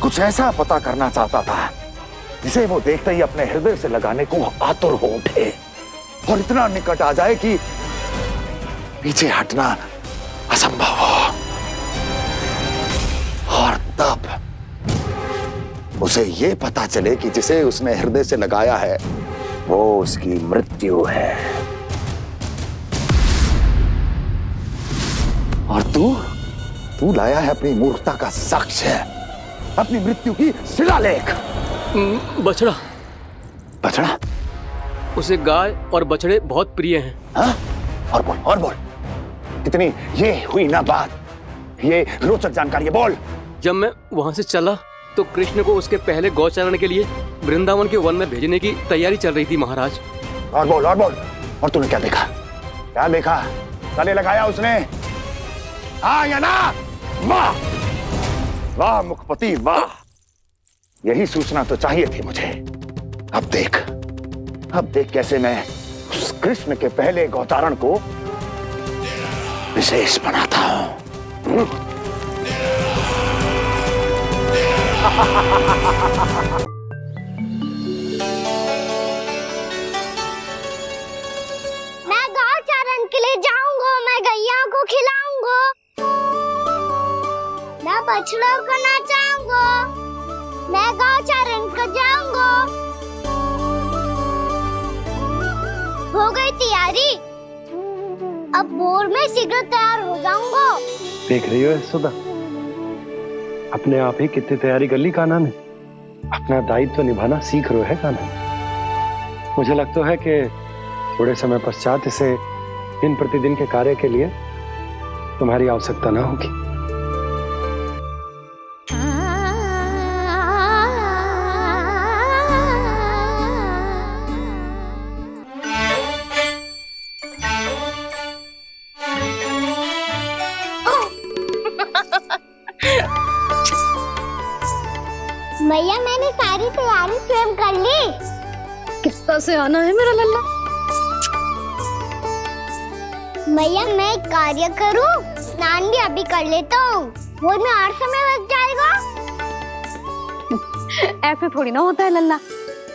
कुछ ऐसा पता करना चाहता था जिसे वो देखते ही अपने हृदय से लगाने को आतुर हो उठे और इतना निकट आ जाए कि पीछे हटना असंभव हो। और तब उसे ये पता चले कि जिसे उसने हृदय से लगाया है वो उसकी मृत्यु है। और तू लाया है अपनी मूर्खता का साक्ष्य, अपनी मृत्यु की शिलालेख। बछड़ा। बछड़ा? उसे गाय और बछड़े बहुत प्रिय हैं। हाँ? और बोल कितनी ये हुई ना बात, ये रोचक जानकारी बोल। जब मैं वहां से चला तो कृष्ण को उसके पहले गौचारण के लिए वृंदावन के वन में भेजने की तैयारी चल रही थी महाराज। और बोल। और तूने क्या देखा? गले लगाया उसने? हाँ या ना? वाह वाह मुखपति वाह, यही सूचना तो चाहिए थी मुझे। अब देख कैसे मैं उस कृष्ण के पहले गौचारण को विशेष बनाता हूं। मैं गौचारण के लिए जाऊंगा, मैं गैया को खिलाऊंगा, मैं बछड़ों को नचाऊंगा, मैं गौचारण को जाऊंगा। हो गई तैयारी, अब भोर में शीघ्र तैयार हो जाऊंगा। देख रही हो यशोदा, अपने आप ही कितनी तैयारी कर ली कान्हा ने। अपना दायित्व निभाना सीख रहे है कान्हा। मुझे लगता है कि थोड़े समय पश्चात इसे दिन प्रतिदिन के कार्य के लिए तुम्हारी आवश्यकता ना होगी। भैया मैंने सारी तैयारी स्वयं कर ली। कितना से आना है मेरा लल्ला? भैया मैं एक कार्य करूं, स्नान भी अभी कर लेता हूँ, वो में और समय लग जाएगा। ऐसे थोड़ी ना होता है लल्ला,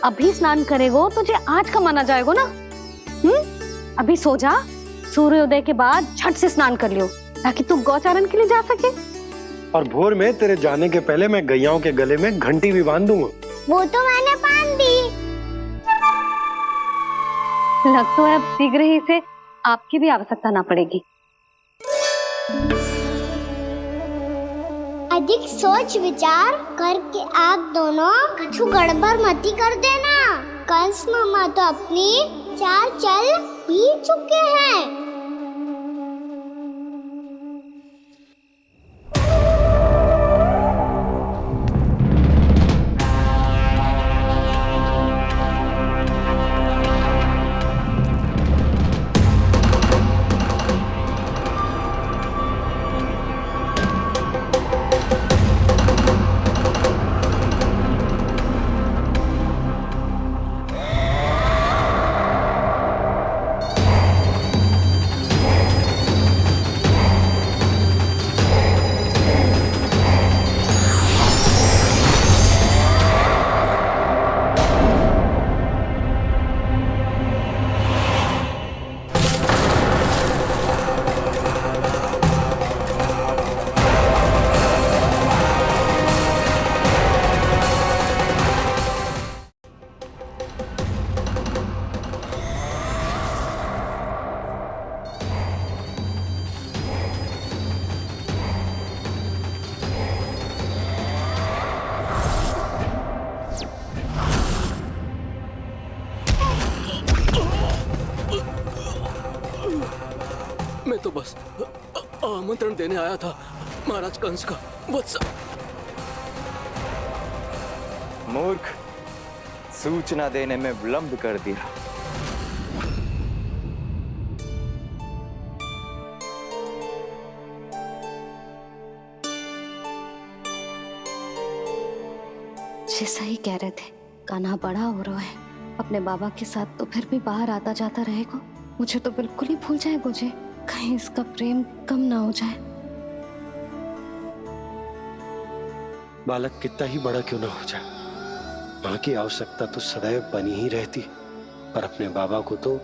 अभी स्नान करेगो तुझे आज का माना जाएगा ना। अभी सो जा, सूर्योदय के बाद झट से स्नान कर लियो ताकि तू गौचारण के लिए जा सके। और भोर में तेरे जाने के पहले मैं गैयाओं के गले में घंटी भी बांध दूंगा। वो तो मैंने बांध दी। लग तो है अब शीघ्र ही से आपकी भी आवश्यकता ना पड़ेगी। अधिक सोच विचार करके आप दोनों कछु गड़बड़ मती कर देना। कंस मामा तो अपनी चाल चल ही चुके हैं। मैं तो बस आमंत्रण देने आया था महाराज कंस का। वत्स मूर्ख, सूचना देने में विलंब कर दिया। जैसा ही कह रहे थे, कान्हा बड़ा हो रहा है, अपने बाबा के साथ तो फिर भी बाहर आता जाता रहेगा। मुझे तो बिल्कुल ही भूल जाए मुझे, कहीं इसका प्रेम कम ना हो जाए। बालक कितना ही बड़ा क्यों ना हो जाए, माँ की आवश्यकता तो सदैव बनी ही रहती, पर अपने बाबा को तो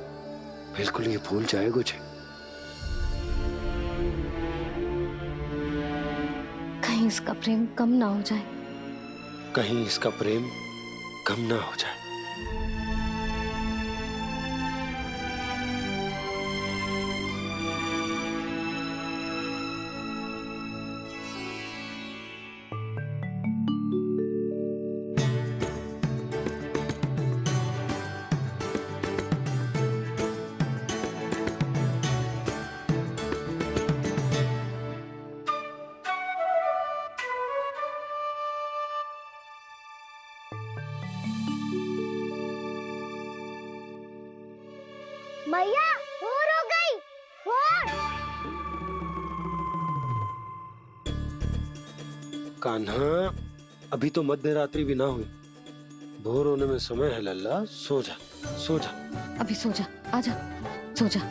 बिल्कुल ही भूल जाए मुझे। कहीं इसका प्रेम कम ना हो जाए। कहीं इसका प्रेम कम ना हो जाए। मैया भोर हो गई। भोर। कान्हा, अभी तो मध्य रात्रि भी ना हुई। भोर होने में समय है लल्ला, सो जा सो जा। अभी सो जा, आजा सो जा।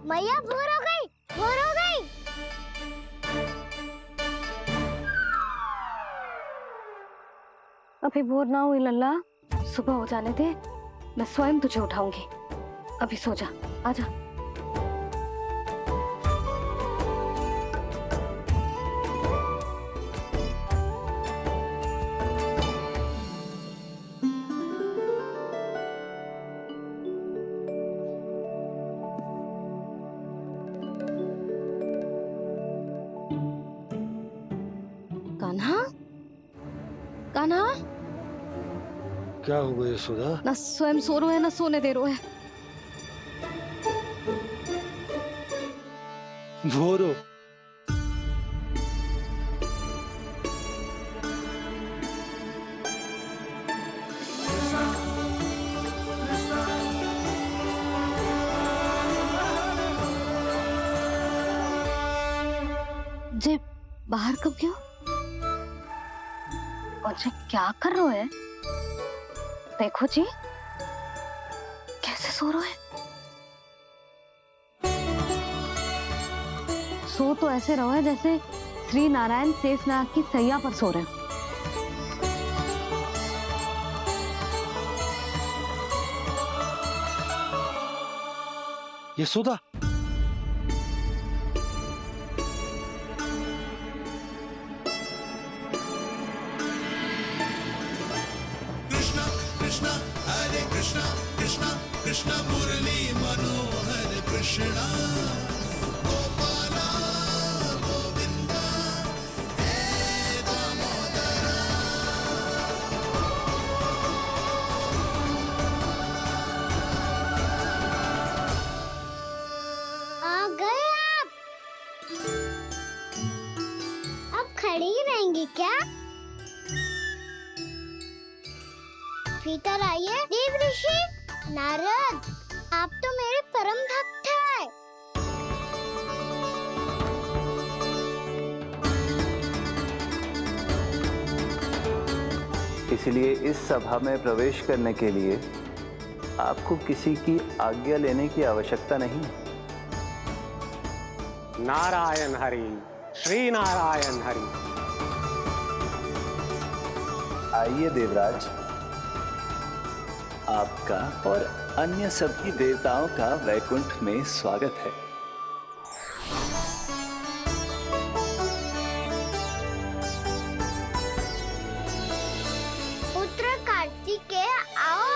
मैया भोर हो गई। भोर हो गई। अभी भोर ना हुई लल्ला, सुबह हो जाने दे, मैं स्वयं तुझे उठाऊंगी। अभी सो जा, आजा। कान्हा, कान्हा, क्या हो गया यशोदा? ना स्वयं सो रहे है ना सोने दे रहे है। भोर हो। जे बाहर कब क्यों? और जे क्या कर रहे है? देखो जी, कैसे सो रहे हैं। सो तो ऐसे रहो है जैसे श्री नारायण शेषनाग की सैया पर सो रहे हैं। यशोदा, कृष्णा हरे कृष्णा कृष्णा कृष्णा मुरली मनोहर कृष्णा गोपाला गोविंदा हे दामोदरा। आ गए आप। अब खड़ी ही रहेंगी क्या? भीतर आइए। देव ऋषि नारद, आप तो मेरे परम भक्त हैं। इसलिए इस सभा में प्रवेश करने के लिए आपको किसी की आज्ञा लेने की आवश्यकता नहीं है। नारायण हरि, श्री नारायण हरि। आइए देवराज, आपका और अन्य सभी देवताओं का वैकुंठ में स्वागत है। पुत्र कार्तिकेय आओ।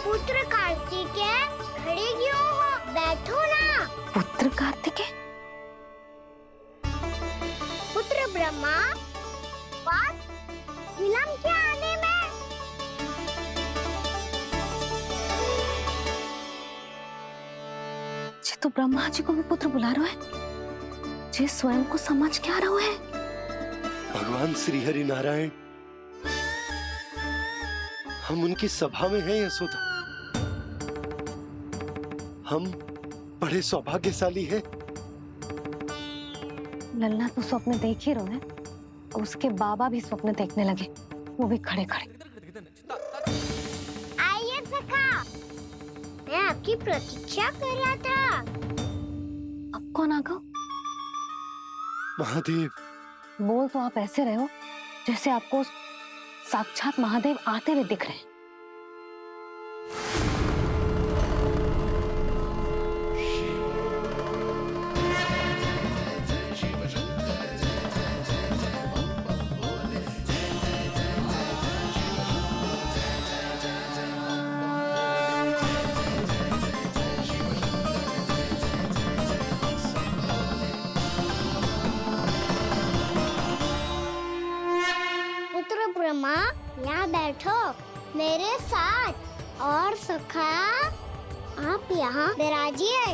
पुत्र कार्तिकेय खड़े क्यों हो? बैठो ना। पुत्र कार्तिकेय? पुत्र ब्रह्मा, बात विलंब क्या आने में? जी तो ब्रह्मा जी को भी पुत्र बुला रहे हैं। जी स्वयं को समझ क्या रहे हैं? भगवान श्री हरि नारायण, हम उनकी सभा में हैं यशोदा। हम बड़े सौभाग्यशाली हैं। लल्ला तो स्वप्न देख ही रहे हैं, उसके बाबा भी स्वप्न देखने लगे, वो भी खड़े खड़े। आइए सखा, मैं आपकी प्रतीक्षा कर रहा था। अब कौन आ गया? महादेव। बोल तो आप ऐसे रहे हो जैसे आपको साक्षात महादेव आते हुए दिख रहे हैं। पुत्र ब्रह्मा, यहाँ बैठो मेरे साथ, और सखा आप यहाँ विराजिए।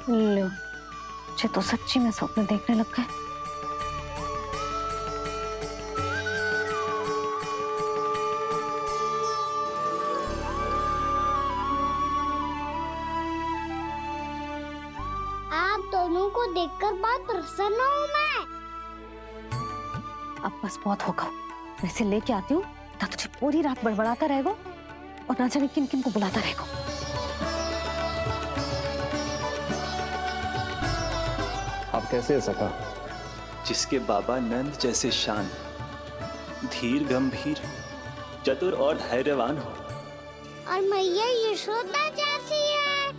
लो, मुझे तो सच्ची में स्वप्न देखने लग गए। आप दोनों को देखकर बहुत प्रसन्न हूँ मैं। अब बस बहुत होगा, मैं इसे लेके आती हूँ ना, तुझे पूरी रात बड़बड़ाता रहेगा और ना जाने किन किन को बुलाता रहेगा। आप कैसे है सखा? जिसके बाबा नंद जैसे शान, धीर गंभीर, चतुर और धैर्यवान हो, और मैया यशोदा जैसी है,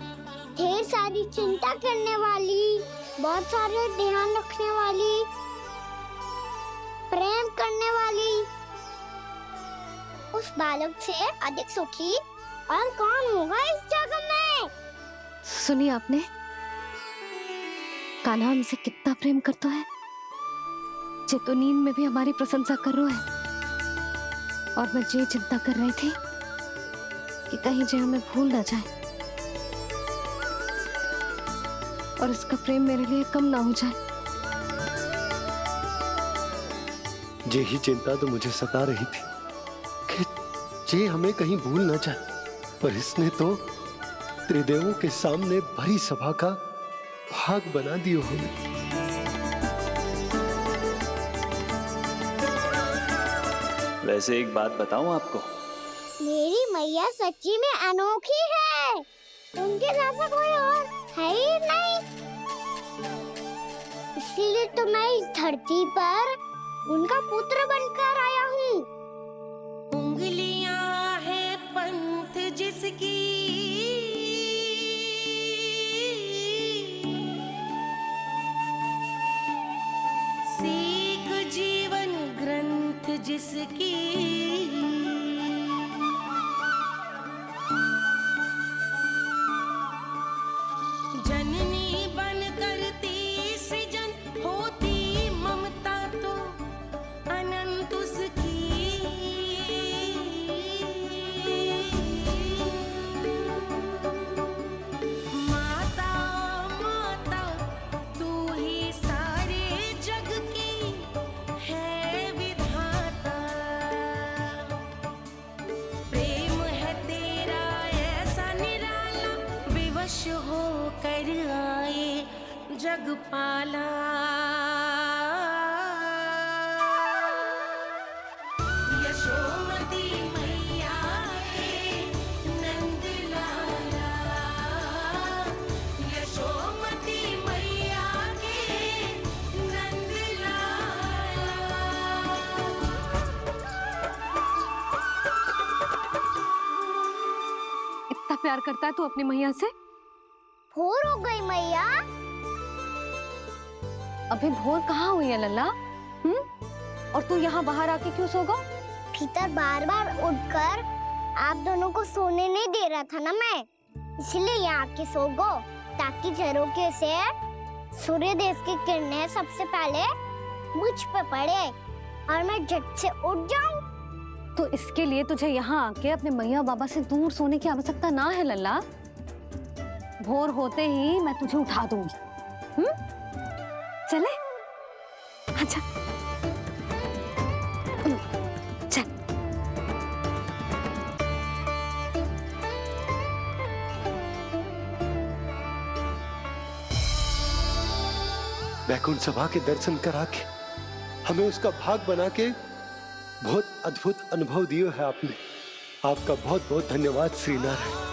ढेर सारी चिंता करने वाली, बहुत सारे ध्यान रखने वाली, प्रेम करने वाली। उस बालक से अधिक सुखी और कौन होगा इस जगत में? सुनिए आपने, कान्हा हमसे कितना प्रेम करता है, जे तो नींद में भी हमारी प्रशंसा कर रहा है। और मैं ये चिंता कर रही थी कि कहीं जे हमें भूल ना जाए और इसका प्रेम मेरे लिए कम ना हो जाए। यही चिंता तो मुझे सता रही थी कि जे हमें कहीं भूल ना जाए, पर इसने तो त्रिदेवों के सामने भरी सभा का भाग बना दियो हमें। वैसे एक बात बताऊं आपको, मेरी मैया सच्ची में अनोखी है, उनके जैसा कोई और है ही नहीं। इसीलिए तो मैं इस धरती पर उनका पुत्र बनकर आया हूँ। उंगलियां है पंथ जिसकी, सीख जीवन ग्रंथ जिसकी, जननी बन करती सृजन, होती ममता तो अनंत उसकी। माता माता तू ही सारे जग की है विधाता, प्रेम है तेरा ऐसा निराला, विवश हो कर आए जग पाला। यशोमती मैया के नंद लाला, यशोमती मैया के नंद लाला। इतना प्यार करता है तू अपनी मैया से? भोर हो गई मैया। अभी भोर कहाँ हुई है लल्ला? और तू यहाँ बाहर आके क्यों सो गया? भीतर बार बार उठकर आप दोनों को सोने नहीं दे रहा था ना मैं, इसलिए यहाँ आके सो गो, ताकि झरोखे से सूर्य देव की किरणें सबसे पहले मुझ पे पड़े और मैं झट से उठ जाऊं। तो इसके लिए तुझे यहाँ आके अपने मैया बाबा से दूर सोने की आवश्यकता ना है लल्ला। भोर होते ही मैं तुझे उठा दूंगी। चले? अच्छा चल। वैकुंठ सभा के दर्शन करा के हमें उसका भाग बना के बहुत अद्भुत अनुभव दिए है आपने। आपका बहुत बहुत धन्यवाद श्री नारायण।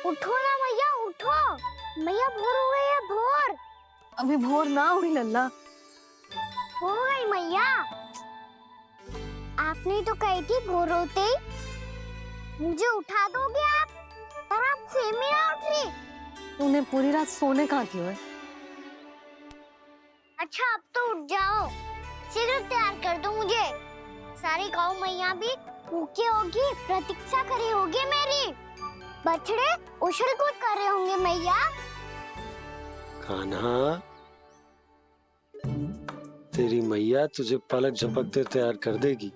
उठो ना मैया, उठो। मैया भोर हो गई है, भोर। अभी भोर ना हुई लल्ला। हो गई मैया। आपने तो कही थी भोर होते ही मुझे उठा दोगे आप, और आप सेम ही ना उठी। तूने पूरी रात सोने कहाँ की है? अच्छा अब तो उठ जाओ, शीघ्र तैयार कर दो मुझे। सारी गाँव मैया भी भूखी होगी, प्रतीक्षा करी होगी मेरी। बछड़े उछल कूद कर रहे होंगे मैया। कान्हा, तेरी मैया तुझे पलक झपकते तैयार कर देगी,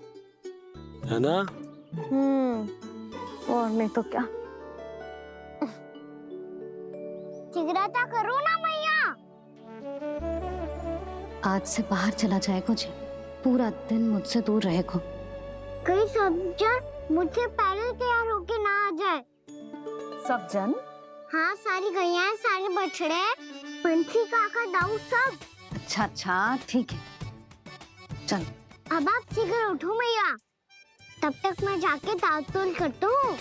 है ना? और नहीं तो क्या। शीघ्रता करो ना मैया। आज से बाहर चला जाएगा जी, पूरा दिन मुझसे दूर रहेगा। कहीं सब जन मुझसे पहले तैयार होके ना आ जाए। सब जन? हाँ, सारी गैया, सारे बछड़े, पंछी, काका, दाऊ सब। अच्छा अच्छा ठीक है, चल। अब आप शीघ्र उठो मैया, तब तक मैं जाके ताल-तोल करता हूँ।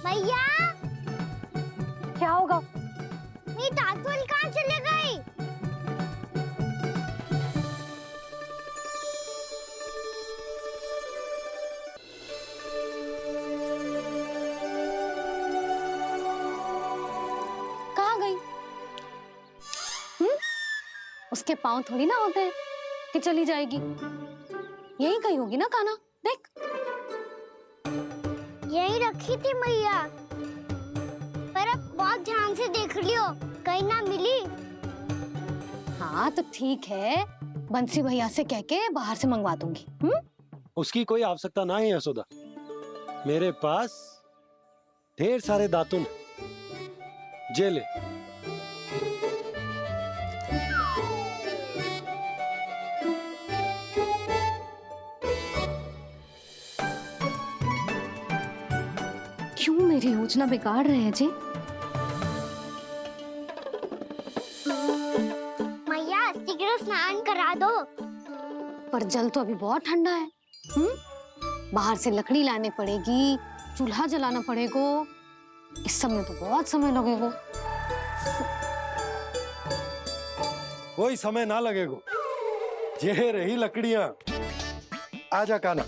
मैया, क्या होगा? मेरी ताल-तोल कहाँ चले गई? कहाँ गई? उसके पाँव थोड़ी ना होते हैं कि चली जाएगी। यही कहीं होगी ना कान्हा, देख। यही रखी थी मैया, पर अब बहुत ध्यान से देख लियो, कहीं ना मिली। हाँ तो ठीक है, बंसी भैया से कह के बाहर से मंगवा दूंगी। उसकी कोई आवश्यकता ना है यशोदा, मेरे पास ढेर सारे दातुन जे ले। क्यों मेरी योजना बिगाड़ रहे हैं जी? मैया शीघ्र स्नान करा दो। पर जल तो अभी बहुत ठंडा है। बाहर से लकड़ी लाने पड़ेगी, चूल्हा जलाना पड़ेगा, इस सब में तो बहुत समय लगेगा। कोई समय ना लगेगा, ये रही लकड़ियां। आजा कान्हा।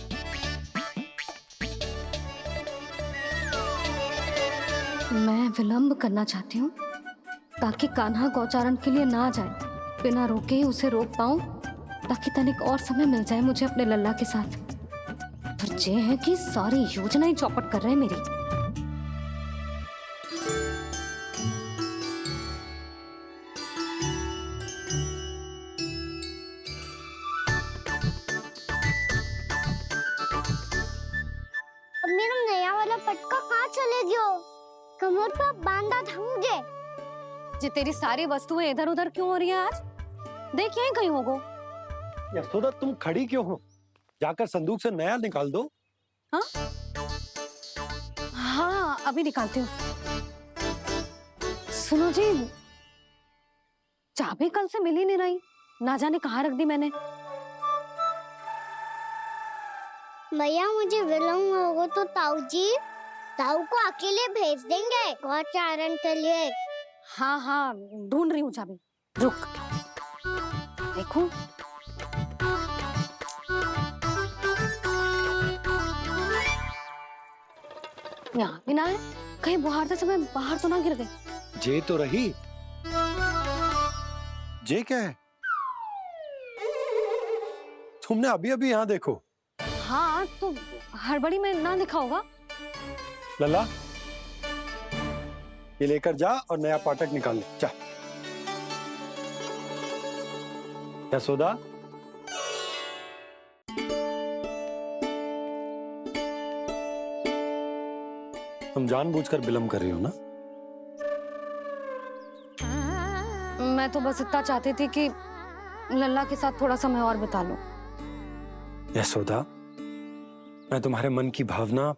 मैं विलंब करना चाहती हूँ ताकि कान्हा गौचारण के लिए ना जाए, बिना रोके ही उसे रोक पाऊं, ताकि तनिक और समय मिल जाए मुझे अपने लल्ला के साथ। पर ये है कि सारी योजना ही चौपट कर रहे हैं मेरी। अब मेरा नया वाला पटका कहाँ चले गयो? कमर पर बांधा था मुझे। ये तेरी सारी वस्तुएं इधर उधर क्यों हो रही है आज? देख यहीं कहीं होगो। यशोदा तुम खड़ी क्यों हो? जाकर संदूक से नया निकाल दो। हाँ हाँ अभी निकालती हूँ। सुनो जी, चाबी कल से मिल ही नहीं रही, ना जाने कहाँ रख दी मैंने। मैया मुझे विलम्ब होगा तो ताऊ को अकेले भेज देंगे गौचारण के लिए। हाँ हाँ ढूंढ रही हूँ चाबी, रुक। देखूं। यहाँ भी ना है, कहीं बुहारते समय बाहर तो ना गिर गए। जे तो रही। जे क्या है? तुमने अभी अभी यहाँ देखो। हाँ तो हड़बड़ी में ना दिखा होगा। लला, ये लेकर जा और नया पाठक निकाल ले। जा यशोदा, तुम जानबूझकर विलंब कर रही हो ना? मैं तो बस इतना चाहती थी कि लल्ला के साथ थोड़ा समय और बिता लूं। यशोदा, मैं तुम्हारे मन की भावना,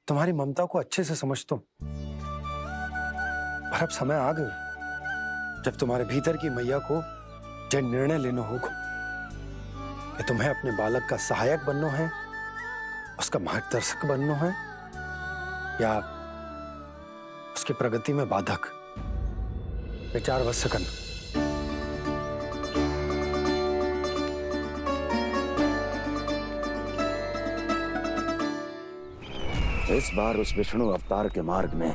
तुम्हारी ममता को अच्छे से समझता हूं। पर अब समय आ गया जब तुम्हारे भीतर की मैया को यह निर्णय लेना होगा कि तुम्हें अपने बालक का सहायक बनना है, उसका मार्गदर्शक बनना है, या उसकी प्रगति में बाधक। विचार अवश्य करना। इस बार उस विष्णु अवतार के मार्ग में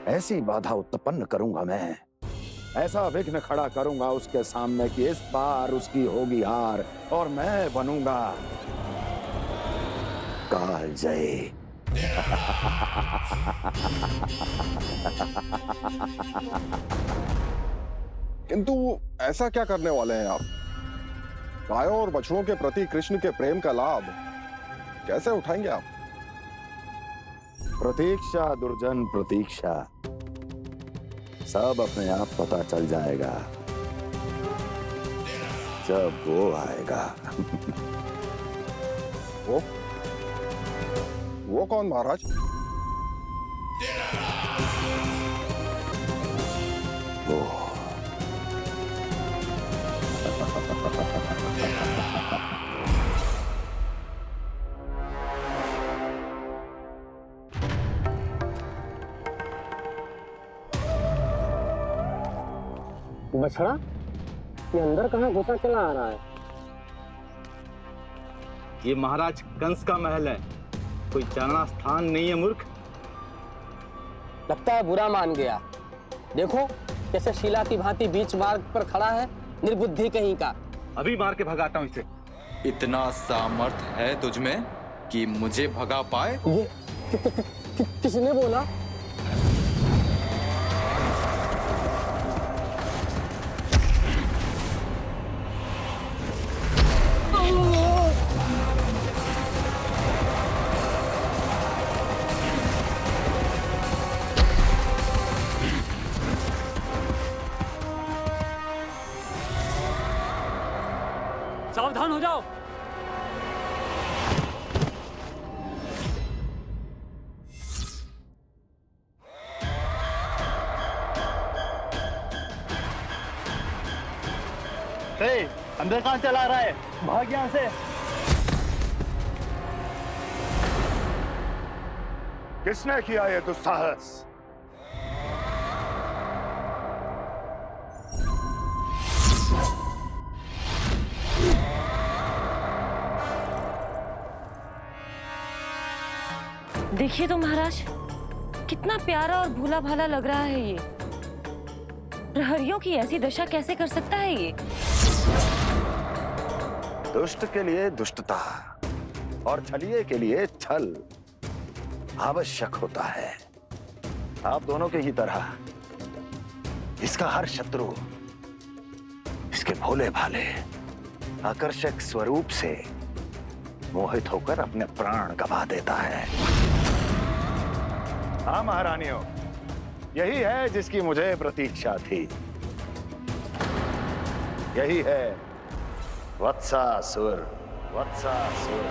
ऐसी बाधा उत्पन्न करूंगा मैं, ऐसा विघ्न खड़ा करूंगा उसके सामने कि इस बार उसकी होगी हार और मैं बनूंगा कालजयी। किंतु ऐसा क्या करने वाले हैं आप? गायों और बछड़ों के प्रति कृष्ण के प्रेम का लाभ कैसे उठाएंगे आप? प्रतीक्षा दुर्जन प्रतीक्षा, सब अपने आप पता चल जाएगा जब वो आएगा। वो कौन महाराज? वो बछड़ा, ये अंदर कहाँ घुसा चला आ रहा है? ये महाराज कंस का महल है, कोई चारणा स्थान नहीं है मूर्ख। लगता है बुरा मान गया। देखो कैसे शीला की भांति बीच मार्ग पर खड़ा है, निर्बुद्धि कहीं का। अभी मार के भगाता हूँ इसे। इतना सामर्थ है तुझमें कि मुझे भगा पाए? ये किसने बोला? सावधान हो जाओ। अंदर कहाँ चला रहा है? भाग यहाँ से। किसने किया ये दुस्साहस? देखिए तो महाराज, कितना प्यारा और भोला भाला लग रहा है ये। प्रहरियों की ऐसी दशा कैसे कर सकता है ये? दुष्ट के लिए दुष्टता और छलिए के लिए छल आवश्यक होता है। आप दोनों के ही तरह इसका हर शत्रु इसके भोले भाले आकर्षक स्वरूप से मोहित होकर अपने प्राण गंवा देता है। हाँ महारानियों, यही है जिसकी मुझे प्रतीक्षा थी। यही है वत्सासुर। वत्सासुर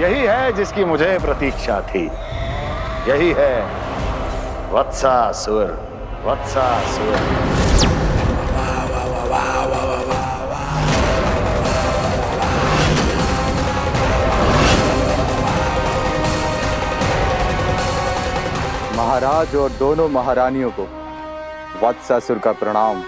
यही है जिसकी मुझे प्रतीक्षा थी। यही है वत्सासुर। वत्सासुर महाराज और दोनों महारानियों को वत्सासुर का प्रणाम।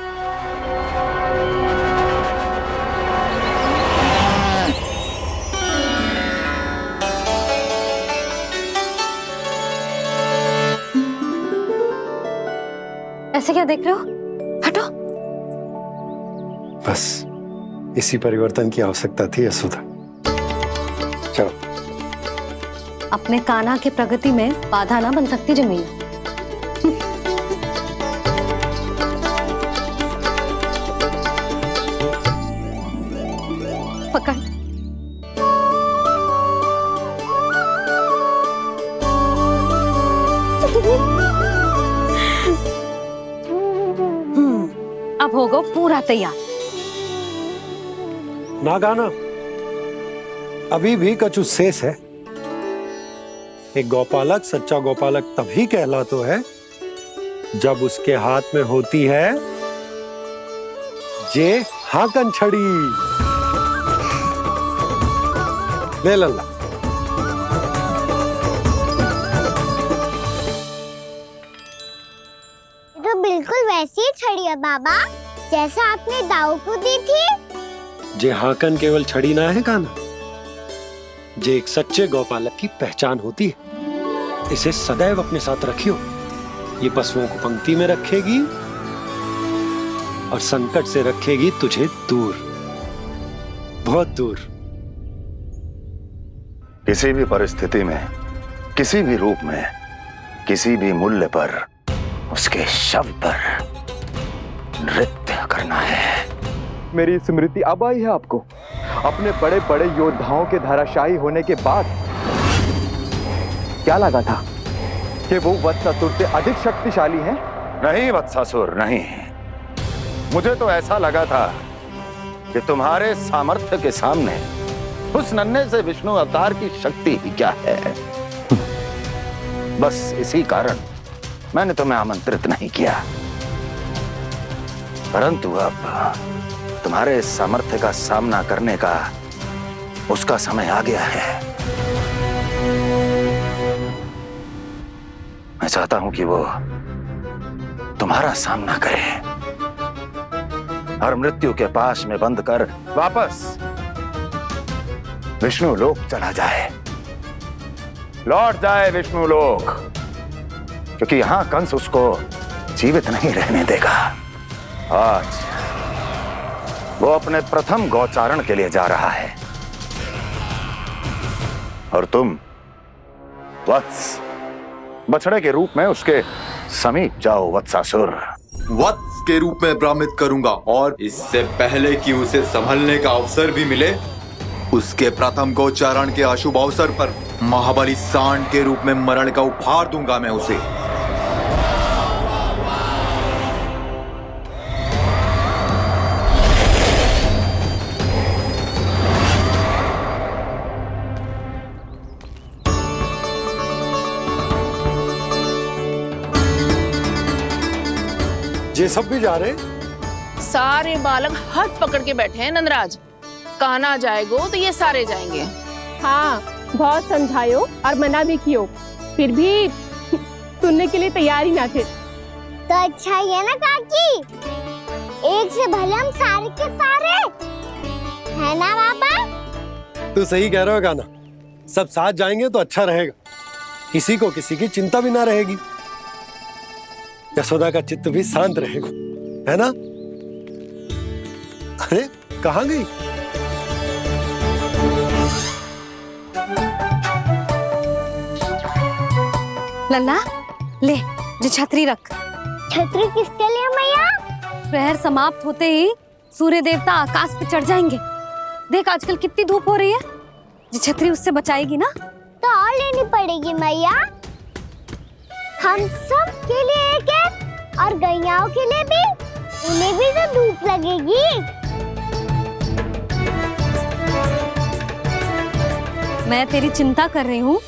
ऐसे क्या देख रहे हो? हटो। बस इसी परिवर्तन की आवश्यकता थी यशोदा। चलो। अपने कान्हा के प्रगति में बाधा ना बन सकती जमीन। पकड़। अब होगा पूरा तैयार। ना गाना, अभी भी कछु शेष है। एक गौपालक सच्चा गौपालक तभी कहलाता है जब उसके हाथ में होती है जे हाकन छड़ी। ले लल्ला। तो बिल्कुल वैसी ही छड़ी है बाबा जैसा आपने दाऊ को दी थी। जे हाकन केवल छड़ी ना है कान्हा, जे एक सच्चे गौपालक की पहचान होती है। इसे सदैव अपने साथ रखियो। ये पशुओं को पंक्ति में रखेगी और संकट से रखेगी तुझे दूर, बहुत दूर। किसी भी परिस्थिति में, किसी भी रूप में, किसी भी मूल्य पर उसके शव पर नृत्य करना है। मेरी स्मृति अब आई है आपको? अपने बड़े बड़े योद्धाओं के धराशायी होने के बाद क्या लगा था कि वो वत्सासुर से अधिक शक्तिशाली हैं? नहीं वत्सासुर, नहीं। मुझे तो ऐसा लगा था कि तुम्हारे सामर्थ्य के सामने उस नन्हे से विष्णु अवतार की शक्ति ही क्या है। बस इसी कारण मैंने तुम्हें आमंत्रित नहीं किया। परंतु अब तुम्हारे सामर्थ्य का सामना करने का उसका समय आ गया है। मैं चाहता हूं कि वो तुम्हारा सामना करे और मृत्यु के पाश में बंद कर वापस विष्णु लोक चला जाए, लौट जाए विष्णु लोक, क्योंकि यहां कंस उसको जीवित नहीं रहने देगा। आज वो अपने प्रथम गौचारण के लिए जा रहा है और तुम वत्स बछड़े के रूप में उसके समीप जाओ वत्सासुर। वत्स के रूप में भ्रमित करूंगा और इससे पहले कि उसे संभलने का अवसर भी मिले, उसके प्रथम गोचारण के अशुभ अवसर पर महाबली सांड के रूप में मरण का उपहार दूंगा मैं उसे। ये सब भी जा रहे? सारे बालक हाथ पकड़ के बैठे हैं नंदराज। कान्हा जाएगो तो ये सारे जाएंगे। हाँ, बहुत समझायो और मना भी कियो, फिर भी सुनने के लिए तैयार ही ना थे। तो अच्छा ही है ना काकी, एक से भले हम सारे के सारे, है ना बाबा? तू सही कह रहा हो गाना, सब साथ जाएंगे तो अच्छा रहेगा, किसी को किसी की चिंता भी ना रहेगी, यशोदा का चित्त भी शांत रहेगा, है ना? अरे कहाँ गई? लल्ला ले, जो छतरी रख। छतरी किसके लिए मैया? प्रहर समाप्त होते ही सूर्य देवता आकाश पे चढ़ जाएंगे। देख आजकल कितनी धूप हो रही है, जो छतरी उससे बचाएगी ना। तो और लेनी पड़ेगी मैया, हम सब के लिए एक एक और गैयाओं के लिए भी, उन्हें भी तो धूप लगेगी। मैं तेरी चिंता कर रही हूँ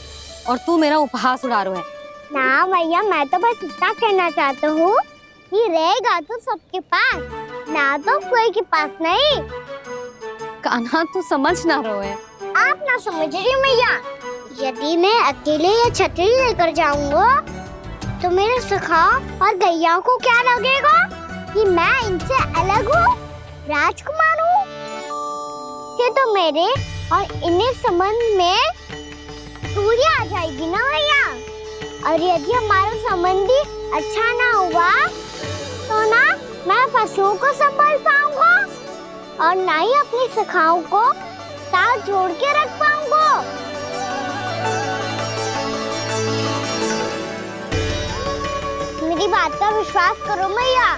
और तू मेरा उपहास उड़ा रहा है। ना भैया, मैं तो बस इतना कहना चाहता हूँ कि रहेगा तो सबके पास, ना तो कोई के पास नहीं। कान्हा तू समझ ना रहो है। आप ना समझ रही मैया, यदि मैं अकेले ये छतरी लेकर जाऊंगा तो मेरे सखा और गैयाओं को क्या लगेगा कि मैं इनसे अलग हूँ, राजकुमार हूँ। से तो मेरे और इन्हें संबंध में दूरी आ जाएगी ना भैया। और यदि हमारा संबंधी अच्छा ना हुआ तो ना मैं पशुओं को संभाल पाऊंगा और ना ही अपनी सखाओं को साथ जोड़ के रख पाऊंगा। मेरी बात का विश्वास करो मैया,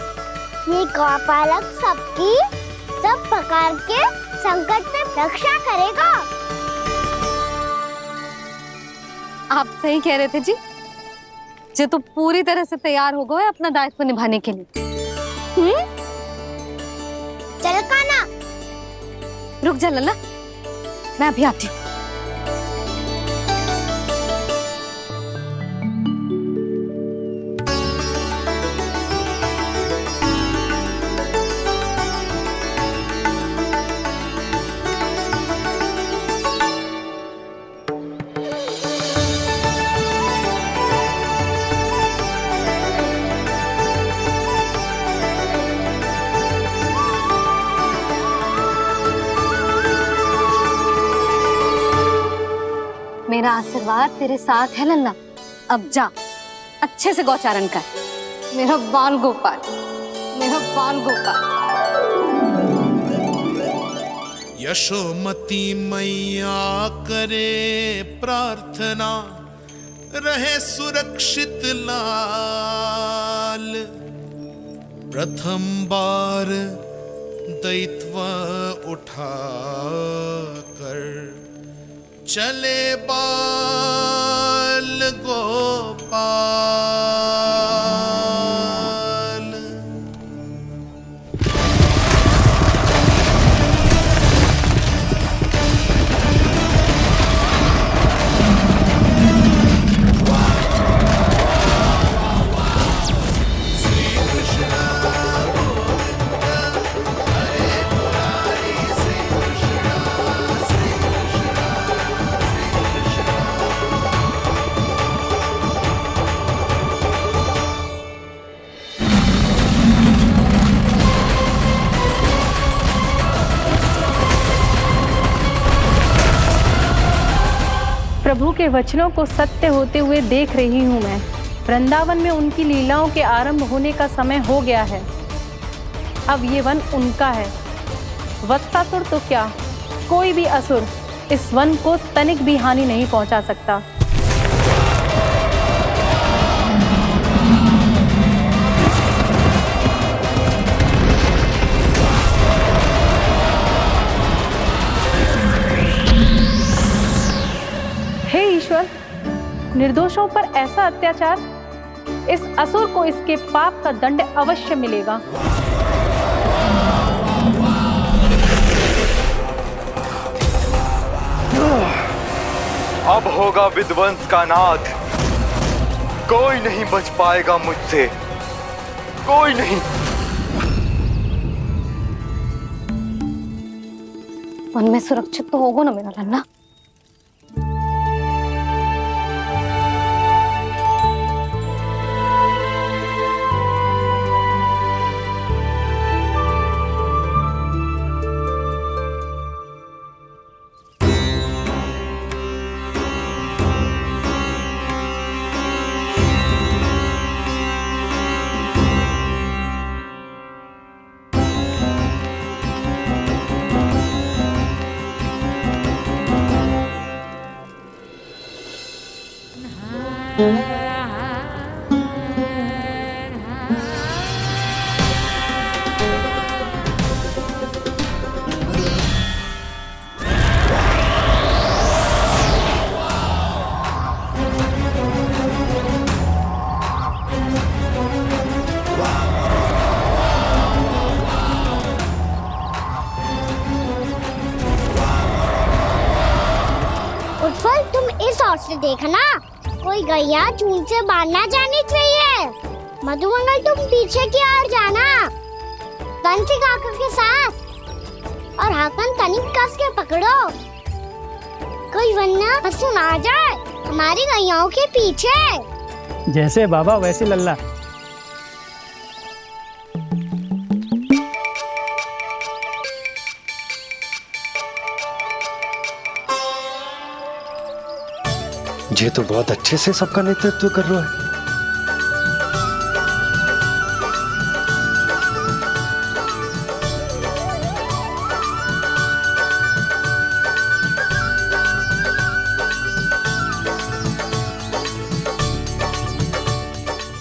ये गौपालक सबकी सब प्रकार के संकट से रक्षा करेगा। आप सही कह रहे थे जी। जे तो पूरी तरह से तैयार हो गए अपना दायित्व निभाने के लिए। चल काना। रुक जा लल्ला, मैं अभी आती हूँ। मेरा आशीर्वाद तेरे साथ है लल्ला। अब जा अच्छे से गौचारण कर। मेरा बाल गोपाल, मेरा बाल गोपाल। यशोमती मैया करे प्रार्थना, रहे सुरक्षित लाल। प्रथम बार दैत्व उठा कर चले बाल गोपाल। प्रभु के वचनों को सत्य होते हुए देख रही हूँ मैं। वृंदावन में उनकी लीलाओं के आरंभ होने का समय हो गया है। अब ये वन उनका है। वत्सासुर तो क्या, कोई भी असुर इस वन को तनिक भी हानि नहीं पहुंचा सकता। हे ईश्वर, निर्दोषों पर ऐसा अत्याचार, इस असुर को इसके पाप का दंड अवश्य मिलेगा। अब होगा विध्वंस का नाद। कोई नहीं बच पाएगा मुझसे, कोई नहीं। वन में सुरक्षित तो होगा ना मेरा लल्ला। उत्पल, तुम इस ओर से देखना, कोई गैया चून से बाहर ना जानी चाहिए। मधुमंगल, तुम पीछे की ओर जाना, कंसी काका के साथ, और हाकन तनिक कस के पकड़ो, कोई वरना पशु ना जाए हमारी गैयाओं के पीछे। जैसे बाबा वैसे लल्ला। ये तो बहुत अच्छे से सबका नेतृत्व कर रहा है।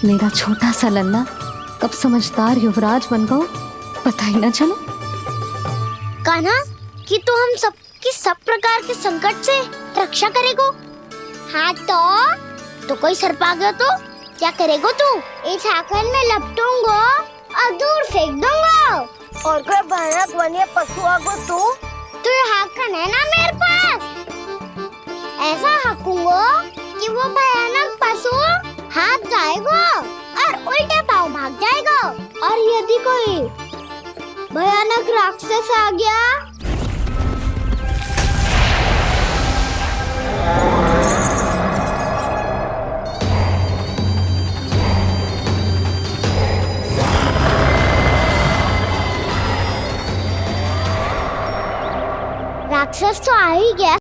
मेरा छोटा सा लल्ला कब समझदार युवराज बन गो पता ही ना चलो। कान्हा, कि तू हम सब की सब प्रकार के संकट से रक्षा करेगो। हाँ तो कोई सर्प आ गया तो क्या करेगो तू? इस हाकन में लपटूंगा और दूर फेंक दूंगा। और कोई भयानक वन्य पशु आगो तो ये हाकन है ना मेरे पास, ऐसा हाकूंगा कि वो भयानक पशु हाथ जाएगा और उल्टे पांव भाग जाएगा। और यदि कोई भयानक राक्षस आ गया राक्षस तो आ ही गया।